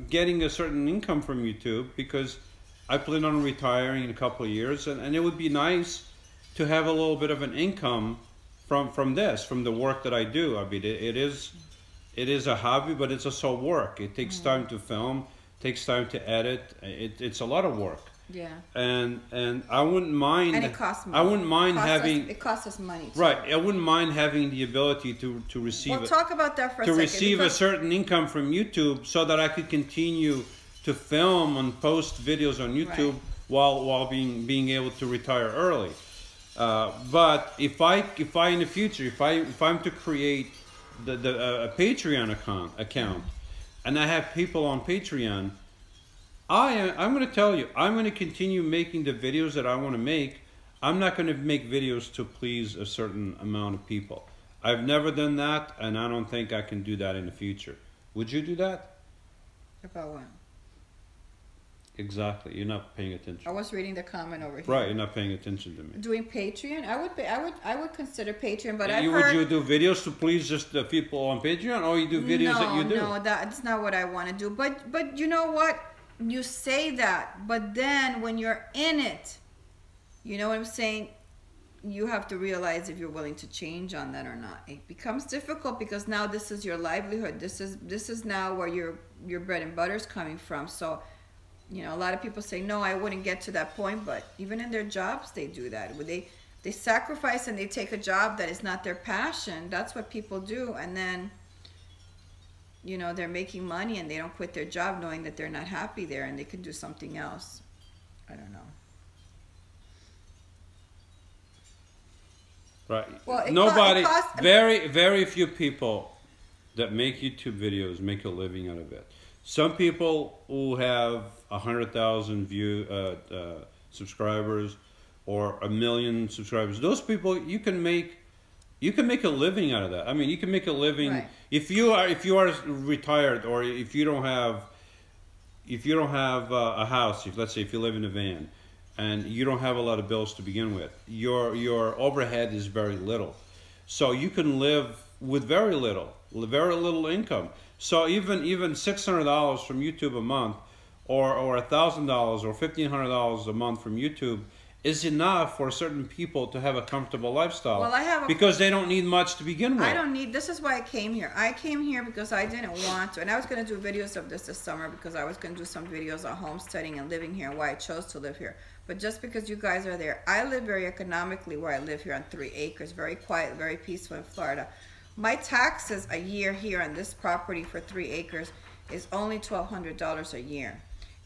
getting a certain income from YouTube, because I plan on retiring in a couple of years, and it would be nice to have a little bit of an income from the work that I do. I mean, it is a hobby, but it's also work. It takes time to film, takes time to edit. It's a lot of work. Yeah. And I wouldn't mind. And it costs money. I wouldn't mind having. It costs us money too. Right. I wouldn't mind having the ability to receive. We'll talk about that for a to second. receive a certain income from YouTube, so that I could continue to film and post videos on YouTube while being able to retire early. But if I in the future, if I'm to create a Patreon account, and I have people on Patreon, I'm going to tell you, I'm going to continue making the videos that I want to make. I'm not going to make videos to please a certain amount of people. I've never done that, and I don't think I can do that in the future. Would you do that? About what? Exactly. You're not paying attention. I was reading the comment over here. Right, you're not paying attention to me. Doing Patreon? I would consider Patreon, but Would you do videos to please just the people on Patreon, or you do videos that you do? No, that's not what I want to do. But you know what? You say that, but then when you're in it, you know what I'm saying? You have to realize if you're willing to change on that or not. It becomes difficult because now this is your livelihood. This is now where your bread and butter is coming from. So, you know, a lot of people say, no, I wouldn't get to that point, but even in their jobs, they do that. They sacrifice and they take a job that is not their passion. That's what people do. And then, you know, they're making money and they don't quit their job knowing that they're not happy there and they could do something else. I don't know. Right. Well, very few people that make YouTube videos make a living out of it. Some people who have 100,000 subscribers or 1 million subscribers. Those people, you can make a living out of that. I mean, you can make a living if you are retired, or if you don't have a house. Let's say if you live in a van and you don't have a lot of bills to begin with, your overhead is very little, so you can live with very little income. So even $600 from YouTube a month, or $1,000 or $1,500 a month from YouTube is enough for certain people to have a comfortable lifestyle. Well, because they don't need much to begin with. I don't need. This is why I came here. I came here because I didn't want to, and I was going to do videos of this summer because I was going to do some videos on homesteading and living here and why I chose to live here. But just because you guys are there, I live very economically where I live here on 3 acres, very quiet, very peaceful in Florida. My taxes a year here on this property for 3 acres is only $1,200 a year.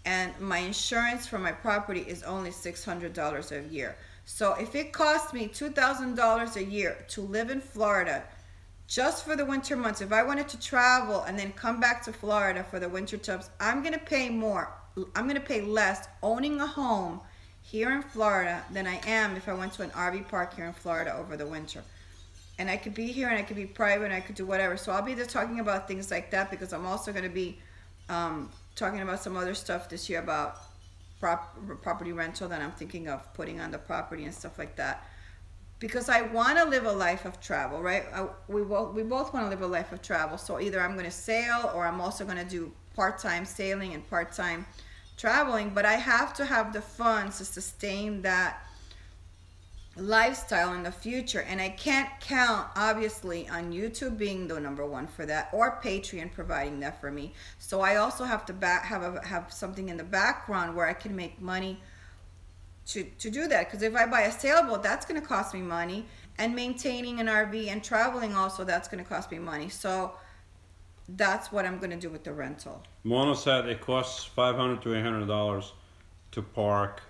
And my insurance for my property is only $600 a year. So if it costs me $2,000 a year to live in Florida just for the winter months, if I wanted to travel and then come back to Florida for the winter tubs, I'm going to pay more. I'm going to pay less owning a home here in Florida than I am if I went to an RV park here in Florida over the winter. And I could be here and I could be private and I could do whatever. So I'll be just talking about things like that because I'm also going to be talking about some other stuff this year about property rental that I'm thinking of putting on the property and stuff like that. Because I want to live a life of travel, right? We both want to live a life of travel. So either I'm going to sail or I'm also going to do part-time sailing and part-time traveling. But I have to have the funds to sustain that lifestyle in the future, and I can't count obviously on YouTube being the #1 for that, or Patreon providing that for me. So I also have to have something in the background where I can make money to do that, because if I buy a sailboat, that's going to cost me money, and maintaining an RV and traveling also, that's going to cost me money. So that's what I'm going to do with the rental. Mona said it costs $500 to $800 to park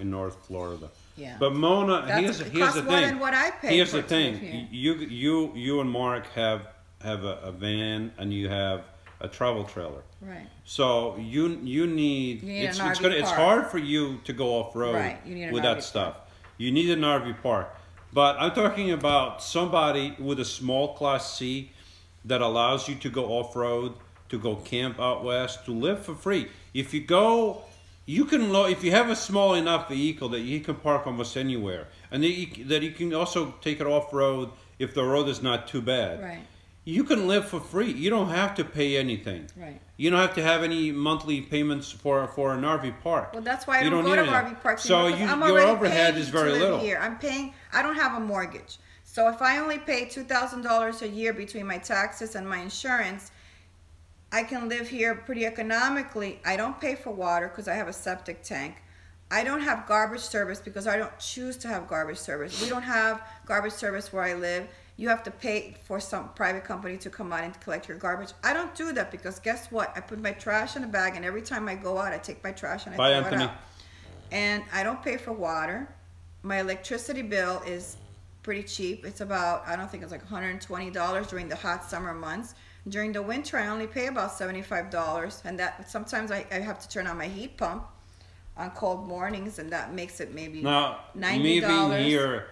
in North Florida. Yeah. But Mona, here's the thing. More than what I pay. Here's the thing. You and Mark have a van and you have a travel trailer. Right. So you need it's hard for you to go off road with that stuff. You need an RV park. But I'm talking about somebody with a small Class C that allows you to go off road, to go camp out west, to live for free. If you go, you can if you have a small enough vehicle that you can park almost anywhere, and that you can also take it off road if the road is not too bad. Right. You can live for free. You don't have to pay anything. Right. You don't have to have any monthly payments for an RV park. Well, that's why I don't go to RV parks. So your overhead is very little. I'm paying. I don't have a mortgage. So if I only pay $2,000 a year between my taxes and my insurance, I can live here pretty economically. I don't pay for water because I have a septic tank. I don't have garbage service because I don't choose to have garbage service. We don't have garbage service where I live. You have to pay for some private company to come out and collect your garbage. I don't do that because guess what? I put my trash in a bag, and every time I go out, I take my trash and I throw it out. And I don't pay for water. My electricity bill is pretty cheap. It's about, I don't think it's like $120 during the hot summer months. During the winter, I only pay about $75, and that sometimes I have to turn on my heat pump on cold mornings, and that makes it maybe now, $90. Me being here,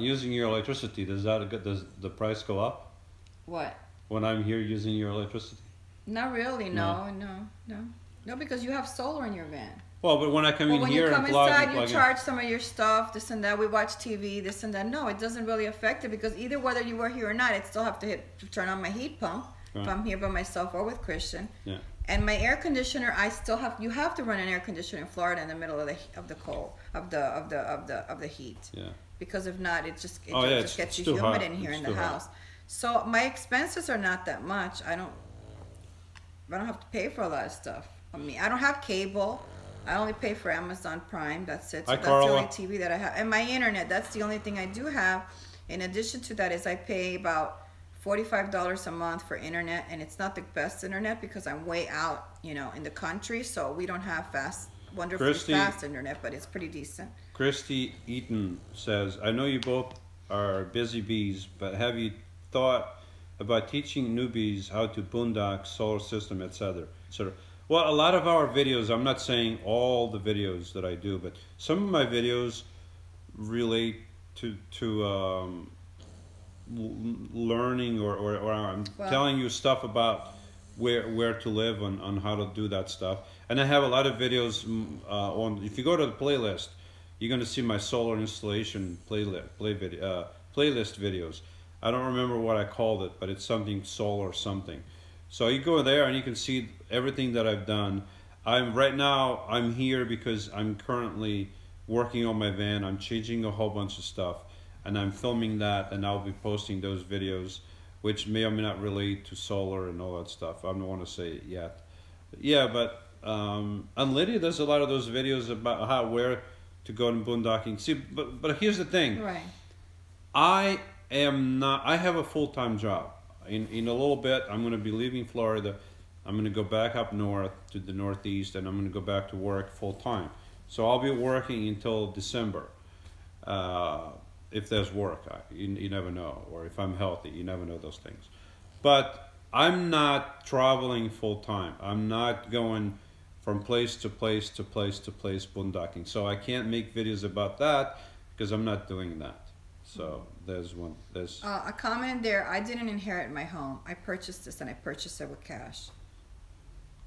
using your electricity, does the price go up? What? When I'm here using your electricity? Not really. No, because you have solar in your van. Well, but when I come in here and plug inside, you charge some of your stuff, this and that. We watch TV, this and that. No, it doesn't really affect it because either whether you were here or not, I'd still have to turn on my heat pump if I'm here by myself or with Christian. Yeah. And my air conditioner, you have to run an air conditioner in Florida in the middle of the heat. Yeah. Because if not, it just gets you humid hot. in here It's in the house. Hot. So my expenses are not that much. I don't have to pay for a lot of stuff. I mean, I don't have cable. I only pay for Amazon Prime. That's it. So that's the only TV that I have. And my internet, that's the only thing I do have. In addition to that is I pay about $45 a month for internet, and it's not the best internet because I'm way out, in the country, so we don't have wonderfully fast internet, but it's pretty decent. Christy Eaton says, I know you both are busy bees, but have you thought about teaching newbies how to boondock, solar system, etc., etc.? Well, a lot of our videos, I'm not saying all the videos that I do, but some of my videos relate to learning or I'm telling you stuff about where to live and how to do that stuff. And I have a lot of videos if you go to the playlist, you're going to see my solar installation playlist videos. I don't remember what I called it, but it's something solar something. So you go there and you can see everything that I've done. Right now I'm here because I'm currently working on my van. I'm changing a whole bunch of stuff, and I'm filming that, and I'll be posting those videos, which may or may not relate to solar and all that stuff. I don't want to say it yet. Yeah, but and Lydia does a lot of those videos about where to go to boondocking. See, but here's the thing. Right. I have a full-time job. In a little bit, I'm going to be leaving Florida. I'm going to go back up north to the Northeast, and I'm going to go back to work full-time. So I'll be working until December. If there's work, you never know. Or if I'm healthy, you never know those things. But I'm not traveling full-time. I'm not going from place to place to place to place boondocking. So I can't make videos about that because I'm not doing that. So there's a comment there. I didn't inherit my home. I purchased this, and I purchased it with cash.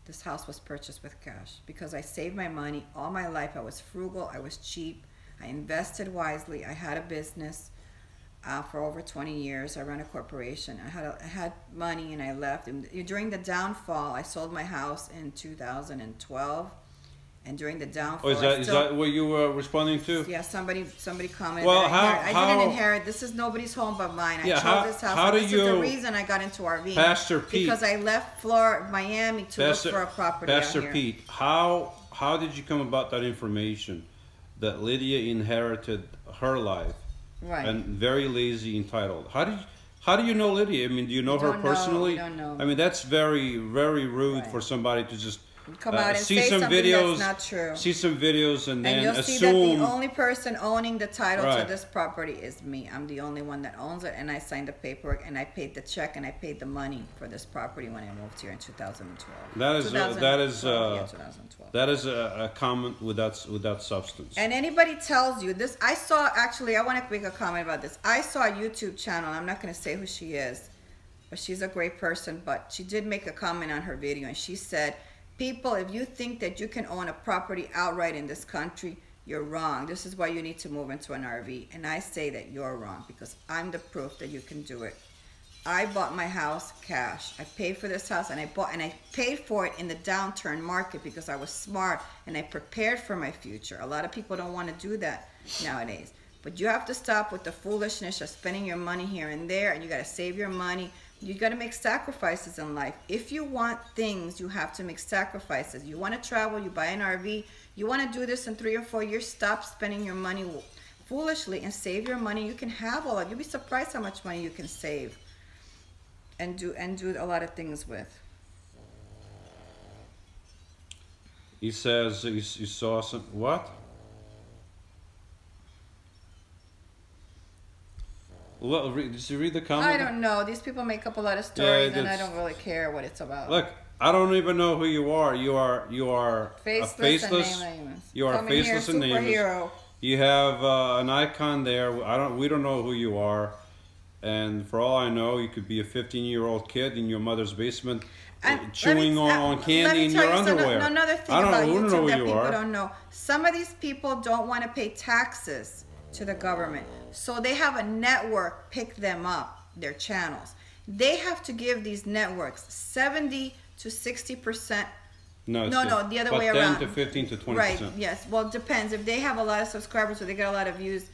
This house was purchased with cash because I saved my money all my life. I was frugal. I was cheap. I invested wisely. I had a business for over 20 years. I ran a corporation. I had money, and I left. And during the downfall, I sold my house in 2012. And during the downfall, is that what you were responding to? Yeah, somebody commented. Well, I didn't inherit. This is nobody's home but mine. I chose this house. This is the reason I got into RV. Pastor Pete, because I left Miami to look for a property Pastor out here. Pete, how did you come about that information that Lydia inherited her life, right? And very lazy, entitled? How do you know Lydia? I mean, do you know her personally? We don't know. I mean, that's very, very rude for somebody to just come out and see say some something videos, that's not true. See some videos and then you'll assume see that the only person owning the title right. to this property is me. I'm the only one that owns it, and I signed the paperwork, and I paid the check, and I paid the money for this property when I moved here in 2012. That is a comment without substance. And anybody tells you this, I want to make a comment about this. I saw a YouTube channel. I'm not going to say who she is, but she's a great person. But she did make a comment on her video, and she said, people, if you think that you can own a property outright in this country, you're wrong. This is why you need to move into an RV. And I say that you're wrong because I'm the proof that you can do it. I bought my house cash. I paid for this house, and I paid for it in the downturn market because I was smart and I prepared for my future. A lot of people don't want to do that nowadays. But you have to stop with the foolishness of spending your money here and there, and you got to save your money. You got to make sacrifices in life. If you want things, you have to make sacrifices. You want to travel, you buy an RV. You want to do this in 3 or 4 years, stop spending your money foolishly and save your money. You can have all of it. You'll be surprised how much money you can save and do a lot of things with. He says you saw some, what? Well, did you read the comment? I don't know. These people make up a lot of stories, and I don't really care what it's about. Look, I don't even know who you are. You are faceless, a faceless. and nameless. You are faceless and nameless. You have an icon there. We don't know who you are, and for all I know, you could be a 15-year-old kid in your mother's basement, chewing on candy in your underwear. Another thing about YouTube that people don't know: some of these people don't want to pay taxes to the government, so they have a network pick them up, their channels. They have to give these networks 70 to 60%. No, the other way around. 10 to 15 to 20%. Right, yes. Well, it depends. If they have a lot of subscribers or they get a lot of views,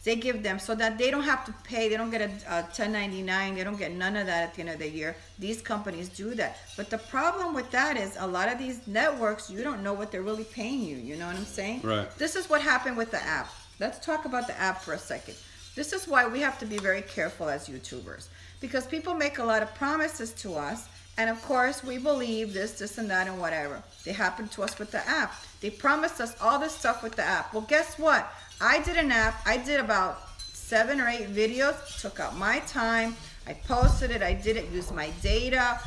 they give them so that they don't have to pay. They don't get a 1099. They don't get none of that at the end of the year. These companies do that. But the problem with that is a lot of these networks, you don't know what they're really paying you. You know what I'm saying? Right. This is what happened with the app. Let's talk about the app for a second. This is why we have to be very careful as YouTubers, because people make a lot of promises to us, and of course we believe this and that and whatever. They happened to us with the app. They promised us all this stuff with the app. Well, guess what? I did an app. I did about 7 or 8 videos, took out my time. I posted it. I did it, used my data.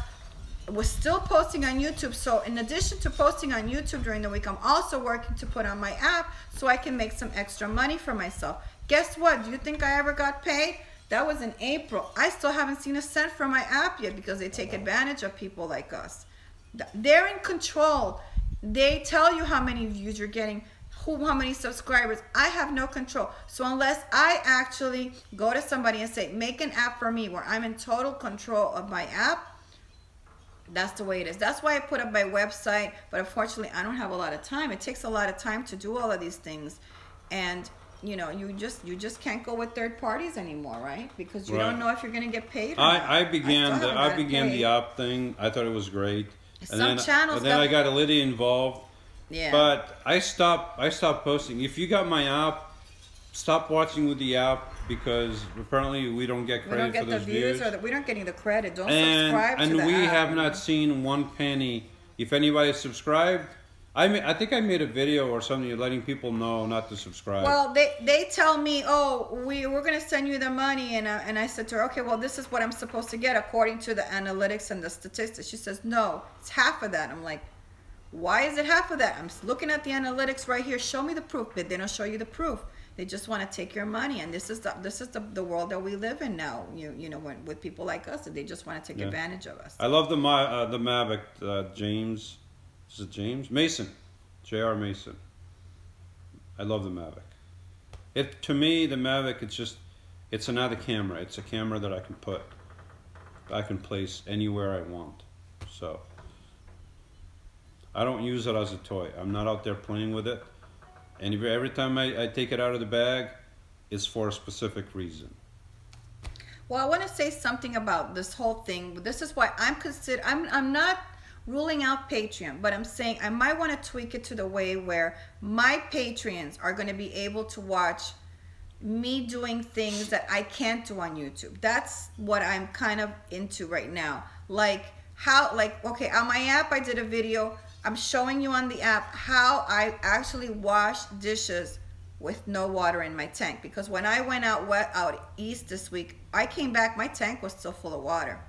I was still posting on YouTube. So in addition to posting on YouTube during the week, I'm also working to put on my app so I can make some extra money for myself. Guess what? Do you think I ever got paid? That was in April. I still haven't seen a cent from my app yet because they take advantage of people like us. They're in control. They tell you how many views you're getting, how many subscribers. I have no control. So unless I actually go to somebody and say, make an app for me where I'm in total control of my app, that's the way it is. That's why I put up my website, but unfortunately I don't have a lot of time. It takes a lot of time to do all of these things, and you know, you just can't go with third parties anymore, right? Because you don't know if you're going to get paid or not. I began the app thing. I thought it was great. And then I got a little involved. Yeah. But I stopped posting. If you got my app, stop watching with the app, because apparently we don't get credit for those views. Or we don't get any of the credit. Don't subscribe to the app. And we have not seen one penny. If anybody subscribed, I think I made a video or something letting people know not to subscribe. Well, they tell me, oh, we're going to send you the money. And I said to her, okay, well, this is what I'm supposed to get according to the analytics and the statistics. She says, no, it's half of that. I'm like, why is it half of that? I'm looking at the analytics right here. Show me the proof. But they don't show you the proof. They just want to take your money. And this is the world that we live in now, you know, with people like us. They just want to take advantage of us. I love the Mavic, James. Is it James? Mason. J.R. Mason. I love the Mavic. To me, the Mavic, it's another camera. It's a camera that I can place anywhere I want. So, I don't use it as a toy. I'm not out there playing with it. And every time I take it out of the bag, it's for a specific reason. Well, I want to say something about this whole thing. This is why I'm not ruling out Patreon, but I'm saying I might want to tweak it to the way where my Patreons are going to be able to watch me doing things that I can't do on YouTube. That's what I'm kind of into right now. Okay, on my app I did a video. I'm showing you on the app how I actually wash dishes with no water in my tank, because when I went out east this week, I came back, my tank was still full of water.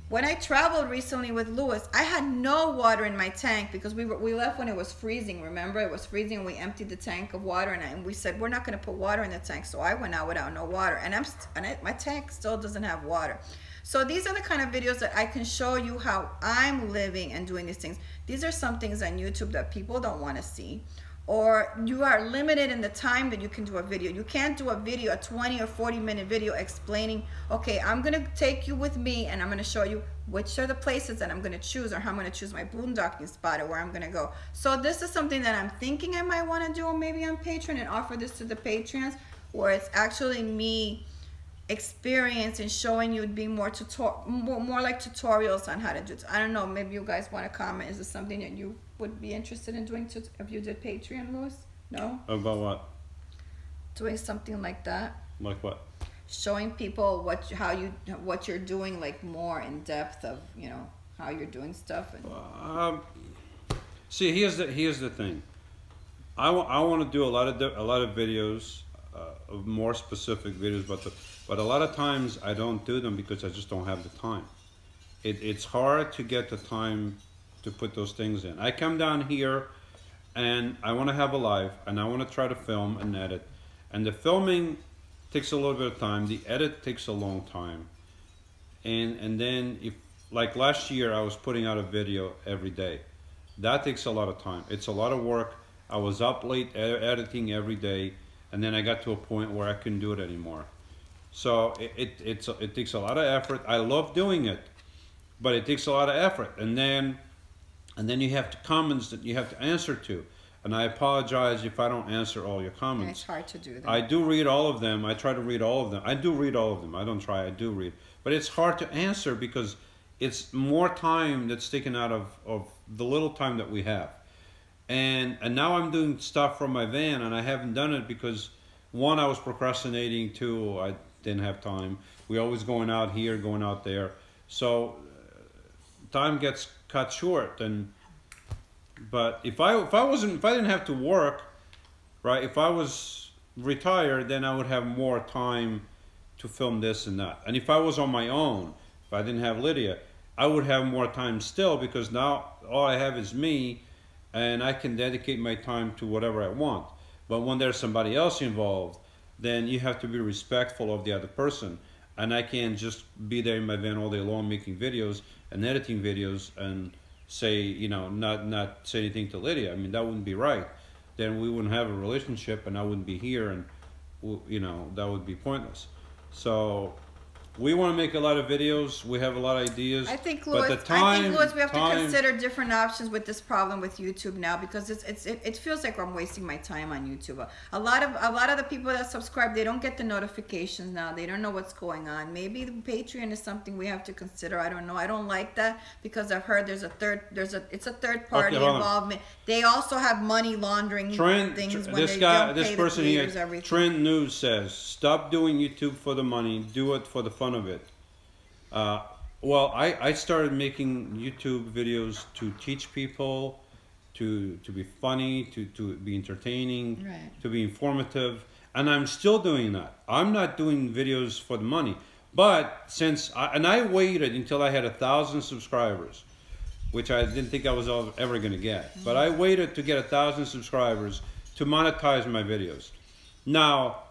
When I traveled recently with Lewis, I had no water in my tank because we left when it was freezing. Remember, it was freezing and we emptied the tank of water, and we said we're not going to put water in the tank. So I went out without no water, and my tank still doesn't have water. So these are the kind of videos that I can show you how I'm living and doing these things. These are some things on YouTube that people don't want to see. Or you are limited in the time that you can do a video. You can't do a video, a 20 or 40-minute video explaining, okay, I'm going to take you with me and I'm going to show you which are the places that I'm going to choose, or how I'm going to choose my boondocking spot, or where I'm going to go. So this is something that I'm thinking I might want to do maybe on Patreon and offer this to the Patreons. where it's actually me experience and showing you, being more like tutorials on how to do it. I don't know, maybe you guys want to comment. Is this something that you would be interested in doing if you did Patreon, Louis? No? About what? Doing something like that. Like what? Showing people what you're doing, like more in depth of, you know, how you're doing stuff. And see, here's the thing. I want to do a lot of videos, more specific videos, but a lot of times I don't do them because I just don't have the time. It's hard to get the time to put those things in. I come down here and I want to have a live and I want to try to film and edit, and the filming takes a little bit of time. The edit takes a long time, and then if, like last year, I was putting out a video every day. That takes a lot of time. It's a lot of work. I was up late editing every day, and then I got to a point where I couldn't do it anymore. So it takes a lot of effort. I love doing it, but it takes a lot of effort. And then you have comments that you have to answer to. And I apologize if I don't answer all your comments. Yeah, it's hard to do that. I do read all of them. I try to read all of them. I do read all of them. I don't try. I do read. But it's hard to answer because it's more time that's taken out of the little time that we have. And now I'm doing stuff from my van, and I haven't done it because, one, I was procrastinating. Two, I didn't have time. We're always going out here, going out there. So time gets cut short. But if I didn't have to work, right? If I was retired, then I would have more time to film this and that. And if I was on my own, if I didn't have Lydia, I would have more time still, because now all I have is me, and I can dedicate my time to whatever I want. But when there's somebody else involved, then you have to be respectful of the other person. And I can't just be there in my van all day long making videos and editing videos and say, you know, not say anything to Lydia. I mean, that wouldn't be right. Then we wouldn't have a relationship, and I wouldn't be here, and, you know, that would be pointless. So we want to make a lot of videos. We have a lot of ideas. I think, Louis, we have to consider different options with this problem with YouTube now, because it feels like I'm wasting my time on YouTube. A lot of the people that subscribe, they don't get the notifications now. They don't know what's going on. Maybe the Patreon is something we have to consider. I don't know. I don't like that, because I've heard it's a third party involvement. They also have money laundering things when they don't pay the creators everything. Trend News says, stop doing YouTube for the money. Do it for the fun of it. Well, I started making YouTube videos to teach people, to be funny, to be entertaining, right, to be informative, and I'm still doing that. I'm not doing videos for the money, but I waited until I had 1,000 subscribers, which I didn't think I was ever going to get. But I waited to get 1,000 subscribers to monetize my videos. Now,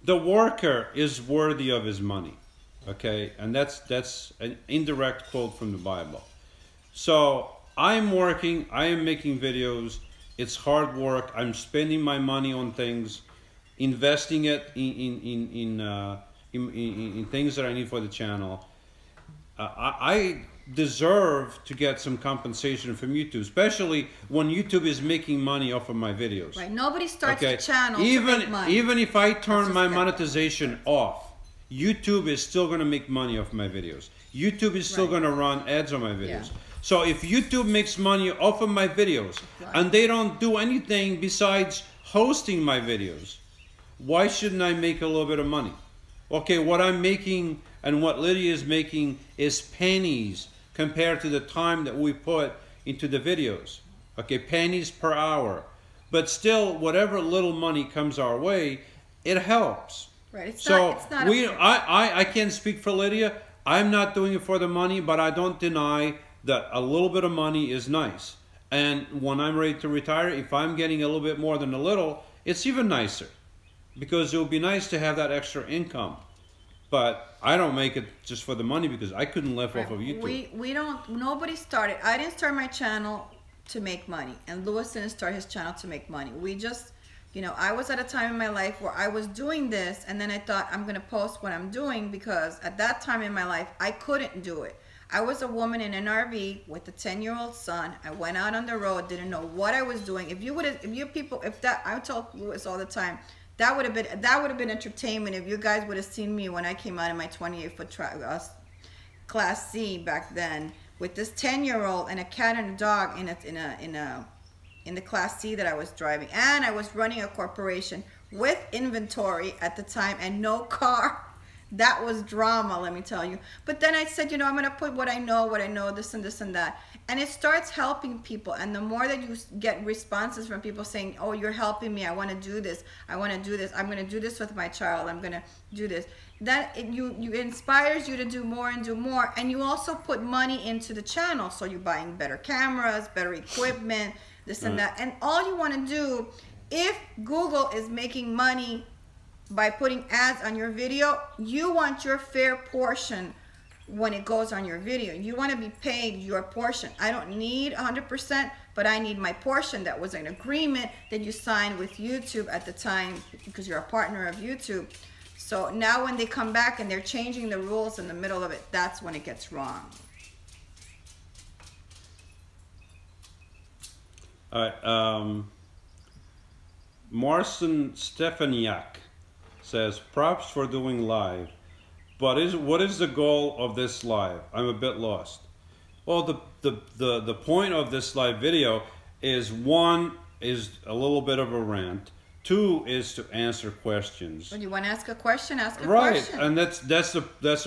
the worker is worthy of his money, okay? And that's an indirect quote from the Bible. So I'm working, I am making videos. It's hard work. I'm spending my money on things, investing it in things that I need for the channel. I deserve to get some compensation from YouTube, especially when YouTube is making money off of my videos. Right. Nobody starts a channel to make money. Even if I turn my monetization off, YouTube is still going to make money off my videos. YouTube is still going to run ads on my videos. Yeah. So if YouTube makes money off of my videos, and they don't do anything besides hosting my videos, why shouldn't I make a little bit of money? Okay, what I'm making and what Lydia is making is pennies compared to the time that we put into the videos. Okay, pennies per hour. But still, whatever little money comes our way, it helps. Right. It's so not I can't speak for Lydia. I'm not doing it for the money, but I don't deny that a little bit of money is nice. And when I'm ready to retire, if I'm getting a little bit more than a little, it's even nicer, because it would be nice to have that extra income. But I don't make it just for the money, because I couldn't live off of YouTube. Nobody started. I didn't start my channel to make money, and Louis didn't start his channel to make money. We just, you know, I was at a time in my life where I was doing this, and then I thought, I'm going to post what I'm doing, because at that time in my life, I couldn't do it. I was a woman in an RV with a 10-year-old son. I went out on the road, didn't know what I was doing. I tell Louis all the time, That would have been entertainment if you guys would have seen me when I came out in my 28-foot Class C back then with this 10-year-old and a cat and a dog in the Class C that I was driving, and I was running a corporation with inventory at the time and no car. That was drama, let me tell you. But then I said, you know, I'm going to put what I know, this and this and that. And it starts helping people. And the more that you get responses from people saying, oh, you're helping me, I want to do this, I want to do this, I'm going to do this with my child, I'm going to do this. That it inspires you to do more and do more. And you also put money into the channel. So you're buying better cameras, better equipment, this and that. And all you want to do, if Google is making money by putting ads on your video, you want your fair portion when it goes on your video. You want to be paid your portion. I don't need 100%, but I need my portion. That was an agreement that you signed with YouTube at the time because you're a partner of YouTube. So now when they come back and they're changing the rules in the middle of it, that's when it gets wrong. All right. Marcin Stefaniak says, props for doing live, but what is the goal of this live? I'm a bit lost. Well, the point of this live video is, one, is a little bit of a rant. Two is to answer questions. When you want to ask a question, ask a Right, question. and that's the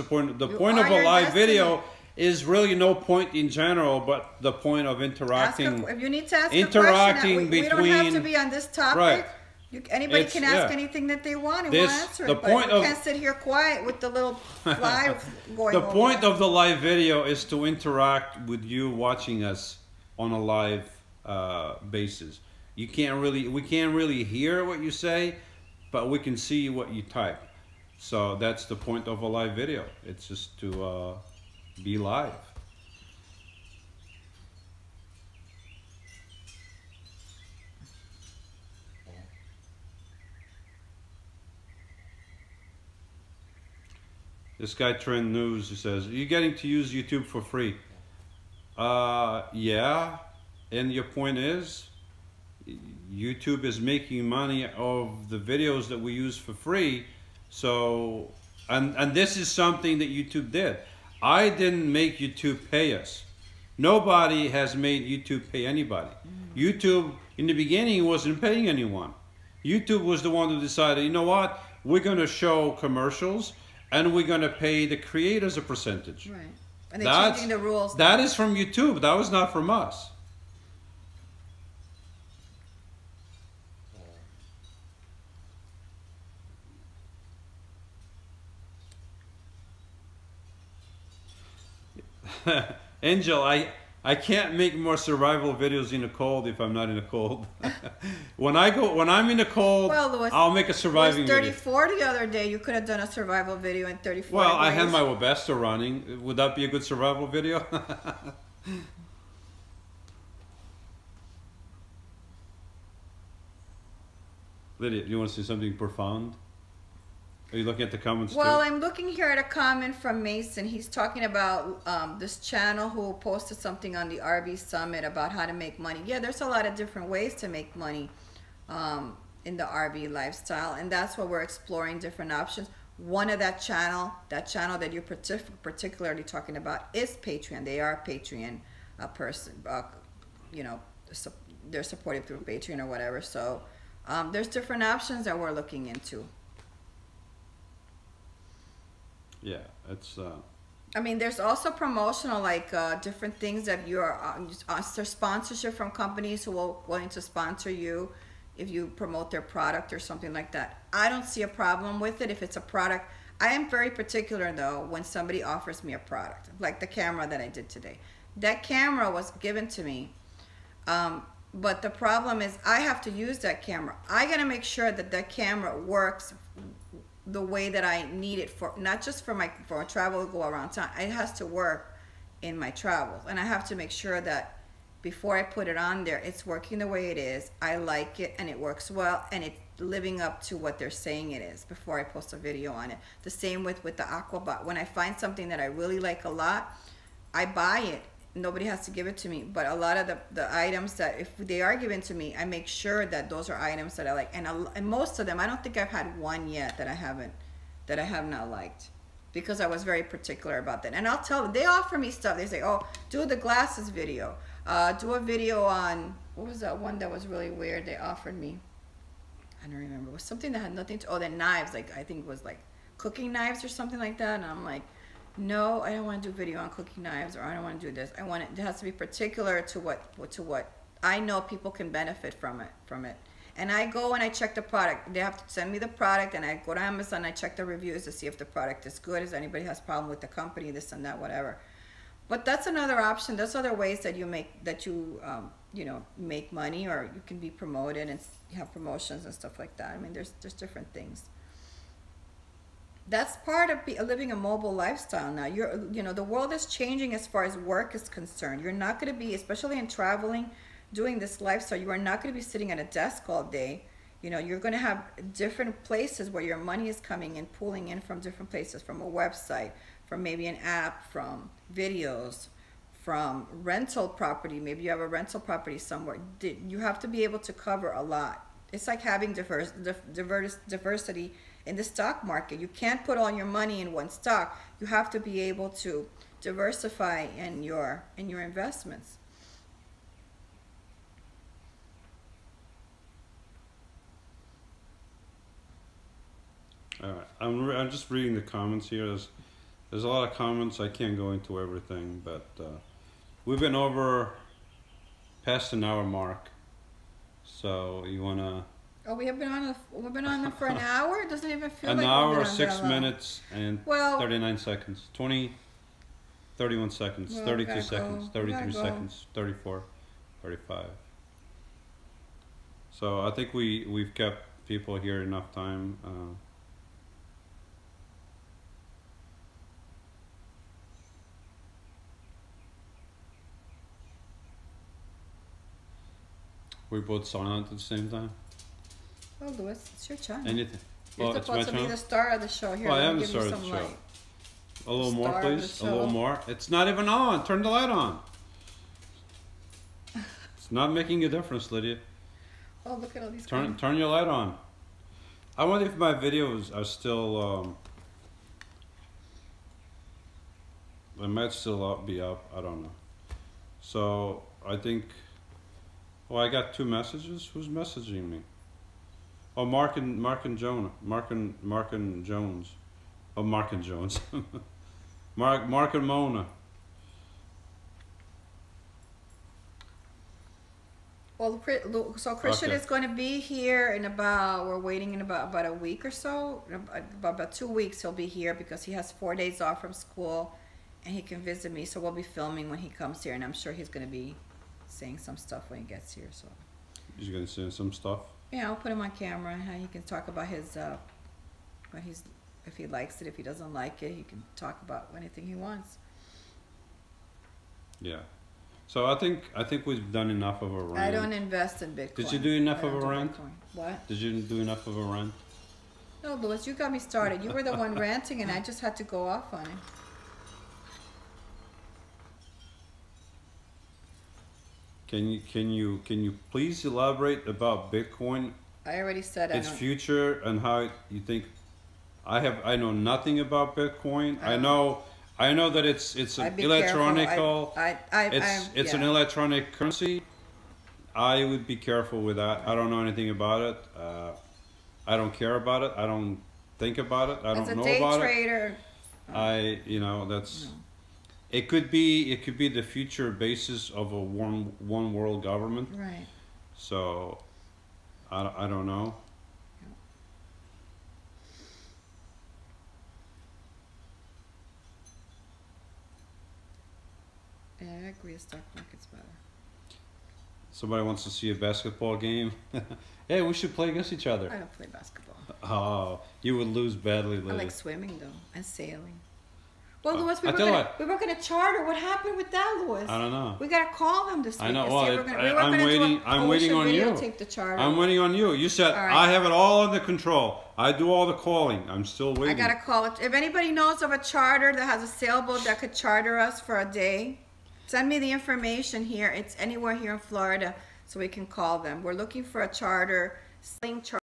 point. The point of a live video is really no point in general, but the point of interacting. If you need to ask a question, we don't have to be on this topic. Right. Anybody can ask anything that they want and we'll answer it. But you can't sit here quiet with the little fly going The over point there. of the live video is to interact with you watching us on a live basis. We can't really hear what you say, but we can see what you type. So that's the point of a live video. It's just to be live. This guy Trend News, he says, are you getting to use YouTube for free? Yeah. And your point is, YouTube is making money of the videos that we use for free. So, and this is something that YouTube did. I didn't make YouTube pay us. Nobody has made YouTube pay anybody. YouTube, in the beginning, wasn't paying anyone. YouTube was the one who decided, you know what? We're going to show commercials and we're going to pay the creators a percentage. Right. And they're changing the rules. That is from YouTube. That was not from us. Angel, I can't make more survival videos in the cold if I'm not in the cold. when I'm in the cold, well, I'll make a surviving video. 34 the other day. You could have done a survival video in 34 Well, degrees. I had my Webesto running. Would that be a good survival video? Lydia, do you want to say something profound? Are you looking at the comments too? Well, I'm looking here at a comment from Mason. He's talking about this channel who posted something on the RV Summit about how to make money. Yeah, there's a lot of different ways to make money in the RV lifestyle, and that's what we're exploring, different options. One of that channel that you're particularly talking about is Patreon. They are a Patreon person, you know, they're supported through Patreon or whatever. So there's different options that we're looking into. Yeah, it's. I mean, there's also promotional, like different things that you're there's sponsorship from companies who are willing to sponsor you if you promote their product or something like that. I don't see a problem with it if it's a product. I am very particular though when somebody offers me a product, like the camera that I did today. That camera was given to me, but the problem is I have to use that camera. I gotta make sure that that camera works the way that I need it for, not just for a travel to go around town. It has to work in my travels, and I have to make sure that before I put it on there, it's working the way it is. I like it and it works well, and it's living up to what they're saying it is before I post a video on it. The same with the Aquabot. When I find something that I really like a lot, I buy it nobody has to give it to me, but a lot of the items that if they are given to me, I make sure that those are items that I like, and most of them, I don't think I've had one yet that I have not liked, because I was very particular about that. And I'll tell them, they offer me stuff. They say, oh, do the glasses video, do a video on, what was that one that was really weird they offered me? I don't remember. It was something that had nothing to, oh, the knives, like I think it was like cooking knives or something like that. And I'm like, no, I don't want to do video on cooking knives, or I don't want to do this. I want it has to be particular to what I know people can benefit from it. And I go and I check the product. They have to send me the product, and I go to Amazon and I check the reviews to see if the product is good, if anybody has problem with the company, this and that, whatever. But that's another option. There's other ways that you make money, or you can be promoted and have promotions and stuff like that. I mean, there's different things. That's part of living a mobile lifestyle now. The world is changing as far as work is concerned. You're not going to be, especially in traveling, doing this lifestyle, you are not going to be sitting at a desk all day. You're going to have different places where your money is coming in, pulling in from different places, from a website, from maybe an app, from videos, from rental property. Maybe you have a rental property somewhere. You have to be able to cover a lot. It's like having diversity in the stock market. You can't put all your money in one stock. You have to be able to diversify in your investments. All right, I'm just reading the comments here. There's a lot of comments. I can't go into everything, but we've been over past an hour mark. So you wanna? Oh, we've been on for an hour. It doesn't even feel an like hour, we've been on 6 that long. minutes, and 39 seconds. 31 seconds, Well, 32 seconds, go. 33 seconds, 34, 35. So I think we've kept people here enough time. We're both silent at the same time. Well, Louis, it's your channel. Anything. You're Well, it's my supposed to be channel. the star of the show. Here, Well, I let am me the give you star of some the show. light. A little more, Star of the please. A show. little more. It's not even on. Turn the light on. It's not making a difference, Lydia. Oh, look at all these. Turn your light on. I wonder if my videos are still. They might still be up. I don't know. So I think. Oh, I got 2 messages. Who's messaging me? Oh, Mark and Jones. Oh, Mark and Jones. Mark and Mona. Well, so Christian Okay. is going to be here in we're waiting in about a week or so. About 2 weeks he'll be here, because he has 4 days off from school and he can visit me. So we'll be filming when he comes here, and I'm sure he's going to be saying some stuff when he gets here. So He's gonna say some stuff. yeah, I'll put him on camera, and he can talk about his if he likes it. If he doesn't like it, he can talk about anything he wants. Yeah. So I think we've done enough of a rant. I don't invest in Bitcoin. Did you do enough I of don't a do rant? Bitcoin. What? Did you do enough of a rant? No, Louis, you got me started. You were the one ranting, and I just had to go off on it. Can you please elaborate about Bitcoin, I already said its future, and how you think? I know nothing about Bitcoin. I know that it's an electronic. It's an electronic currency. I would be careful with that. I don't know anything about it. I don't care about it. I don't think about it. I don't know about it. As a day trader, that's. No. It could be the future basis of a one world government. Right. So, I don't know. Yeah, I agree. The stock market's better. Somebody wants to see a basketball game. Hey, we should play against each other. I don't play basketball. Oh, you would lose badly, Lily. I like swimming though, and sailing. Well, Louis, we were going to charter. What happened with that, Louis? I don't know. We got to call them this week. I know. I'm waiting on you. Take the charter. I'm waiting on you. You said right. I have it all under control. I do all the calling. I'm still waiting. I got to call it. If anybody knows of a charter that has a sailboat that could charter us for a day, Send me the information here. It's anywhere here in Florida, so we can call them. We're looking for a charter, sling charter.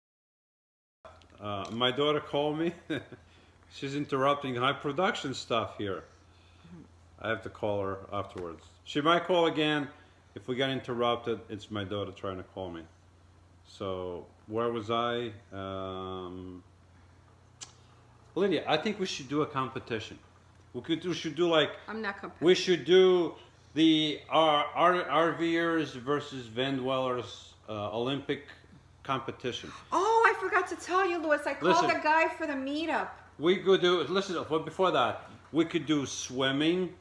My daughter called me. She's interrupting high production stuff here. I have to call her afterwards. She might call again. If we get interrupted, it's my daughter trying to call me. So, where was I? Lydia, I think we should do a competition. We should do like... I'm not competitive. We should do the RVers versus van dwellers Olympic competition. Oh, I forgot to tell you, Louis. I called the guy for the meetup. We could do, listen, but before that, we could do swimming,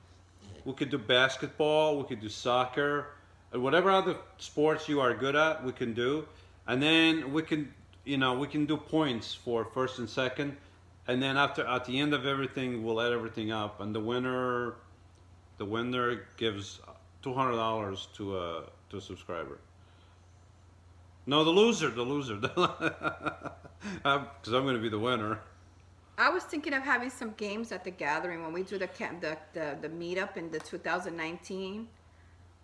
we could do basketball, we could do soccer, and whatever other sports you are good at, we can do. And then we can, you know, we can do points for first and second. And then at the end of everything, we'll add everything up. And the winner gives $200 to a subscriber. No, the loser, because I'm going to be the winner. I was thinking of having some games at the gathering when we do the meetup in the 2019.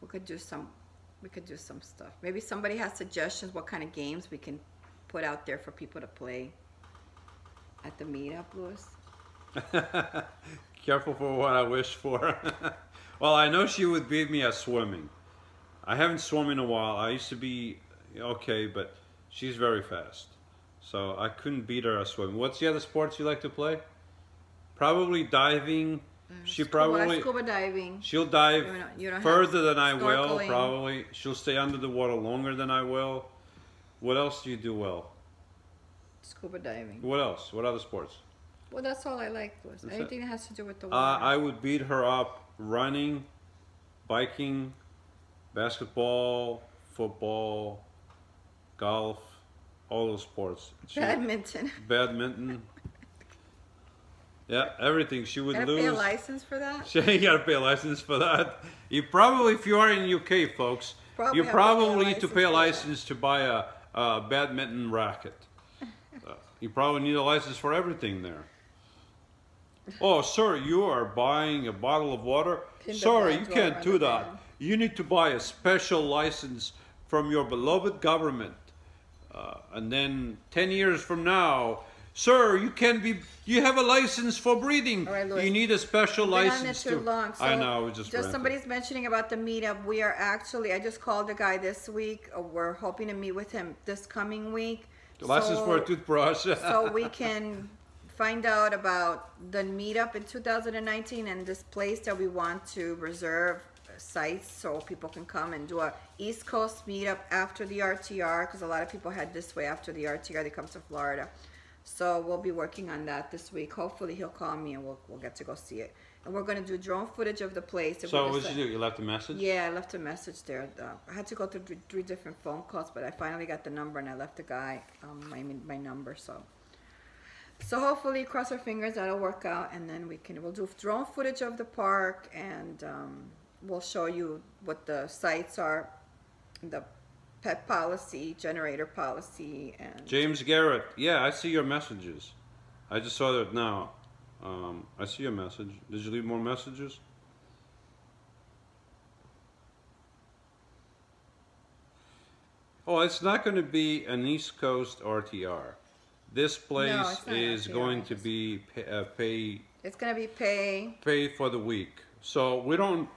We could do some stuff. Maybe somebody has suggestions what kind of games we can put out there for people to play at the meetup, Louis. Careful for what I wish for. Well, I know she would beat me at swimming. I haven't swum in a while. I used to be okay, but she's very fast. So I couldn't beat her at swimming. What's the other sports you like to play? Probably diving. Scuba diving. She'll dive further than I will, snorkeling. probably. She'll stay under the water longer than I will. What else do you do well? Scuba diving. What else? What other sports? Well, that's all I like, Louis. Anything that has to do with the water. I would beat her up running, biking, basketball, football, golf, all those sports. Badminton. Yeah, everything. She would lose. Pay a license for that? You gotta pay a license for that. You probably, if you are in the UK, folks, you probably need to pay a license to buy a badminton racket. You probably need a license for everything there. Oh, sir, you are buying a bottle of water? Sorry, you can't do that. You need to buy a special license from your beloved government. And then 10 years from now, sir, you have a license for breathing. Right, Louis, you need a special license too long. So I know, just somebody's mentioning about the meetup. We are actually, I just called the guy this week. We're hoping to meet with him this coming week. The license for a toothbrush. So we can find out about the meetup in 2019 and this place that we want to reserve sites so people can come and do a East Coast meetup after the RTR, because a lot of people head this way after the RTR. They come to Florida. So we'll be working on that this week. Hopefully he'll call me and we'll get to go see it. And we're going to do drone footage of the place. So what did you do? You left a message? Yeah, I left a message there. I had to go through three different phone calls, but I finally got the number and I left the guy my number. So hopefully, cross our fingers, that'll work out. And then we'll do drone footage of the park, and we'll show you what the sites are, the pet policy, generator policy, and James Garrett. Yeah, I see your messages. I just saw that now. I see your message. Did you leave more messages? Oh, it's not going to be an East Coast RTR. This place is going to be pay. It's going to be pay for the week. So we don't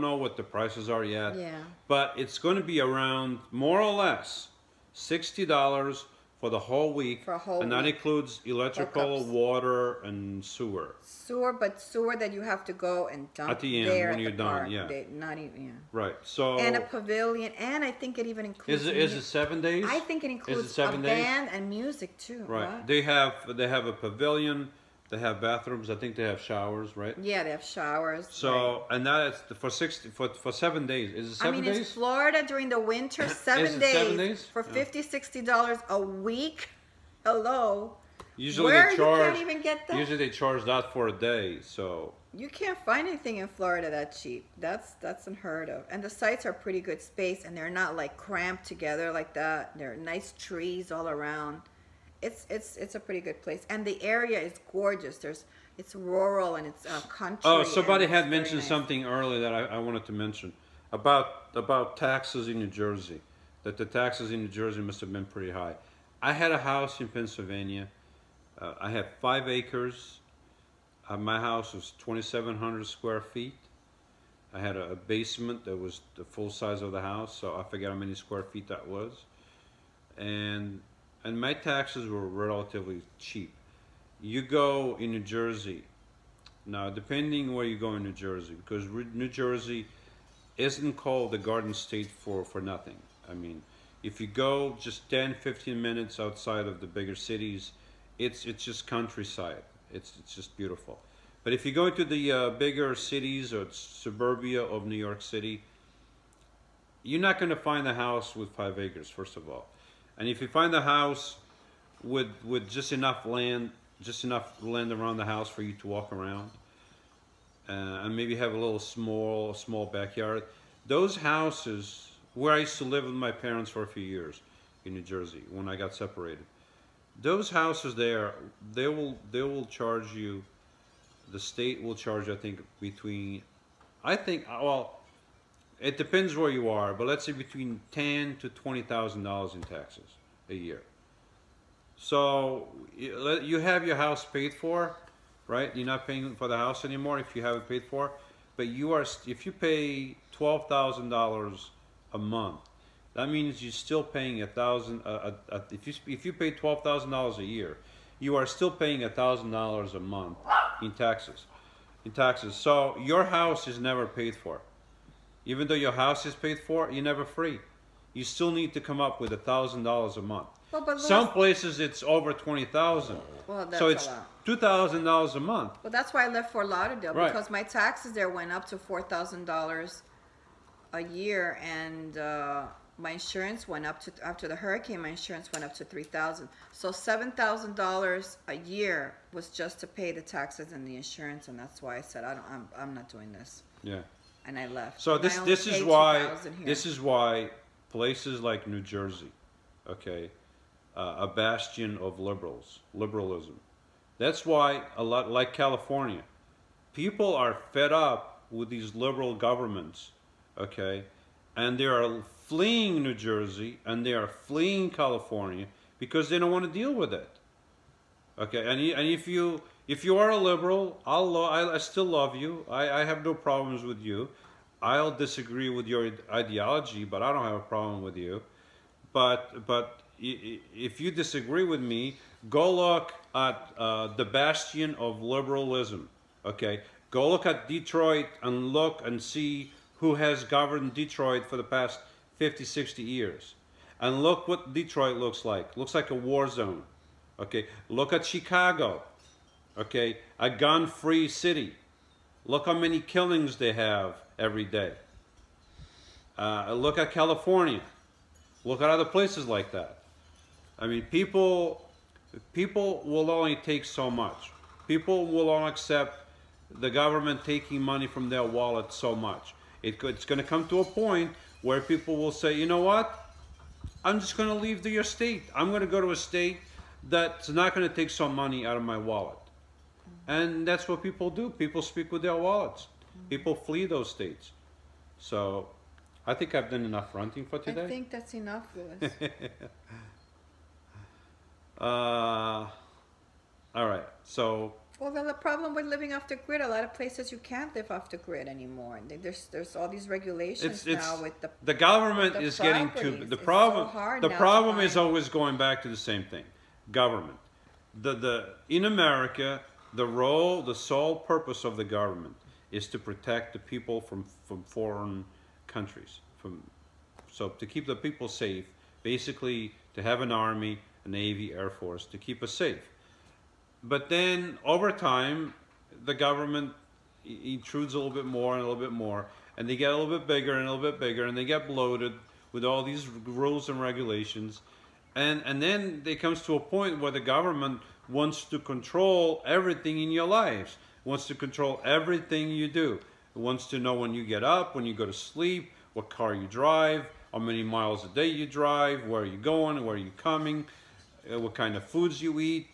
know what the prices are yet. Yeah. But it's going to be around more or less $60 for the whole week. For a whole and that includes electrical, water, and sewer. But sewer that you have to go and dump at the end there when you're done. Yeah. Not even. Yeah. Right. So. And a pavilion, and I think it even includes. Is it 7 days? I think it includes a band and music too. Right. What? They have a pavilion. They have bathrooms. I think they have showers, right? Yeah, they have showers. So, right. And that is for 7 days. Is it 7 days? It's Florida during the winter, 7 days. 7 days? For $50-$60 a week. Hello. Usually you can't even get that. Usually they charge that for a day. So you can't find anything in Florida that cheap. That's unheard of. And the sites are pretty good space, and they're not like cramped together like that. There are nice trees all around. It's a pretty good place, and the area is gorgeous. There's it's rural and it's country. Oh, somebody and had it's very mentioned nice. something earlier that I wanted to mention about taxes in New Jersey. That the taxes in New Jersey must have been pretty high. I had a house in Pennsylvania. I had 5 acres. My house was 2,700 square feet. I had a basement that was the full size of the house, so I forget how many square feet that was. And my taxes were relatively cheap. You go in New Jersey, now depending where you go in New Jersey, because New Jersey isn't called the Garden State for nothing. I mean, if you go just 10-15 minutes outside of the bigger cities, it's just countryside. It's just beautiful. But if you go into the bigger cities or suburbia of New York City, you're not going to find a house with 5 acres, first of all. And if you find a house with just enough land around the house for you to walk around, and maybe have a little small backyard, those houses, where I used to live with my parents for a few years in New Jersey when I got separated, those houses there, they will charge you. The state will charge, I think, well, it depends where you are, but let's say between $10,000 to $20,000 in taxes a year. So you have your house paid for, right? You're not paying for the house anymore if you have it paid for, but if you pay $12,000 a month, that means you're still paying if you pay $12,000 a year, you are still paying $1,000 a month in taxes. So your house is never paid for. Even though your house is paid for, you're never free. You still need to come up with $1,000 a month. Well, but some places it's over $20,000. Well, that's so it's a lot. $2,000 a month. Well, that's why I left Fort Lauderdale, Right. because my taxes there went up to $4,000 a year, and my insurance went up to, after the hurricane, my insurance went up to $3,000. So $7,000 a year was just to pay the taxes and the insurance, and that's why I said I'm not doing this. Yeah. And I left. So And I only this is paid why $2,000 here. this is why places like New Jersey, okay, a bastion of liberalism. That's why a lot like California, people are fed up with these liberal governments, okay, and they are fleeing New Jersey and they are fleeing California because they don't want to deal with it. Okay, and if you are a liberal, I still love you. I have no problems with you. I'll disagree with your ideology, but I don't have a problem with you. But if you disagree with me, go look at the bastion of liberalism. Okay, go look at Detroit and look and see who has governed Detroit for the past 50, 60 years. And look what Detroit looks like. Looks like a war zone. Okay, look at Chicago. Okay, a gun-free city. Look how many killings they have every day. Look at California. Look at other places like that. I mean, people will only take so much. People will only accept the government taking money from their wallet so much. It's going to come to a point where people will say, you know what? I'm just going to leave your state. I'm going to go to a state that's not going to take some money out of my wallet. And that's what people do. People speak with their wallets. People flee those states. So I think I've done enough ranting for today. I think that's enough, Louis. All right. So. Well, the problem with living off the grid, a lot of places you can't live off the grid anymore. There's all these regulations now with the government the is getting to properties. the It's problem. so hard The now to problem is find- always going back to the same thing. Government. In America, the sole purpose of the government is to protect the people from foreign countries. So to keep the people safe, basically to have an army, a navy, air force to keep us safe. But then over time, the government intrudes a little bit more and a little bit more, and they get a little bit bigger and a little bit bigger, and they get bloated with all these rules and regulations. And then it comes to a point where the government wants to control everything in your lives, wants to control everything you do. It wants to know when you get up, when you go to sleep, what car you drive, how many miles a day you drive, where are you going, where are you coming, what kind of foods you eat.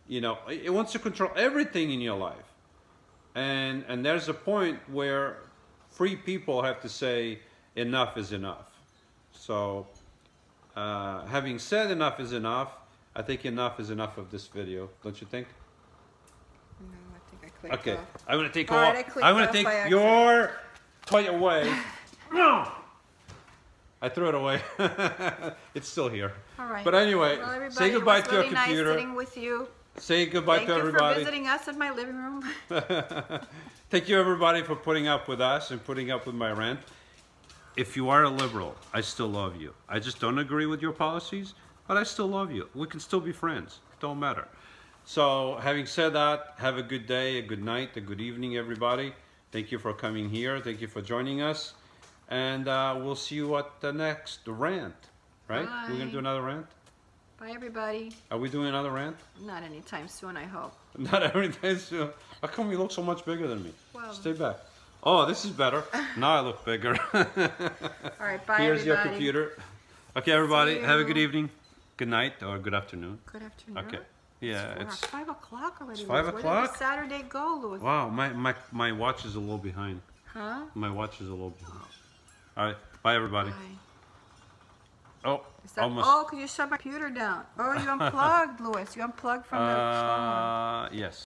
You know, it wants to control everything in your life. And there's a point where free people have to say enough is enough. So having said enough is enough, I think enough is enough of this video, don't you think? No, I think I clicked Okay, off. I'm gonna take Alright, your toy away. No, I threw it away. It's still here. All right. But anyway, well, everybody, say goodbye it was to really your computer. Nice sitting with you. Say goodbye to everybody. Thank you for visiting us in my living room. Thank you everybody for putting up with us and putting up with my rant. If you are a liberal, I still love you. I just don't agree with your policies, but I still love you. We can still be friends. It don't matter. So having said that, have a good day, a good night, a good evening, everybody. Thank you for coming here. Thank you for joining us. And we'll see you at the next rant, right? Bye. We're going to do another rant? Bye, everybody. Are we doing another rant? Not anytime soon, I hope. Not every day soon. How come you look so much bigger than me? Well, stay back. Oh, this is better. Now I look bigger. All right, bye, Here's everybody. your computer. Okay, everybody, have a good evening, good night, or good afternoon. Good afternoon. Okay. Yeah, it's 5 o'clock already. It's 5 Louis. o'clock? Where did the Saturday go, Louis? wow. My watch is a little behind. Huh? My watch is a little behind. All right, bye, everybody. Bye. Oh, almost. Oh, because you shut my computer down. Oh, you unplugged, Louis. You unplugged from the phone. Yes.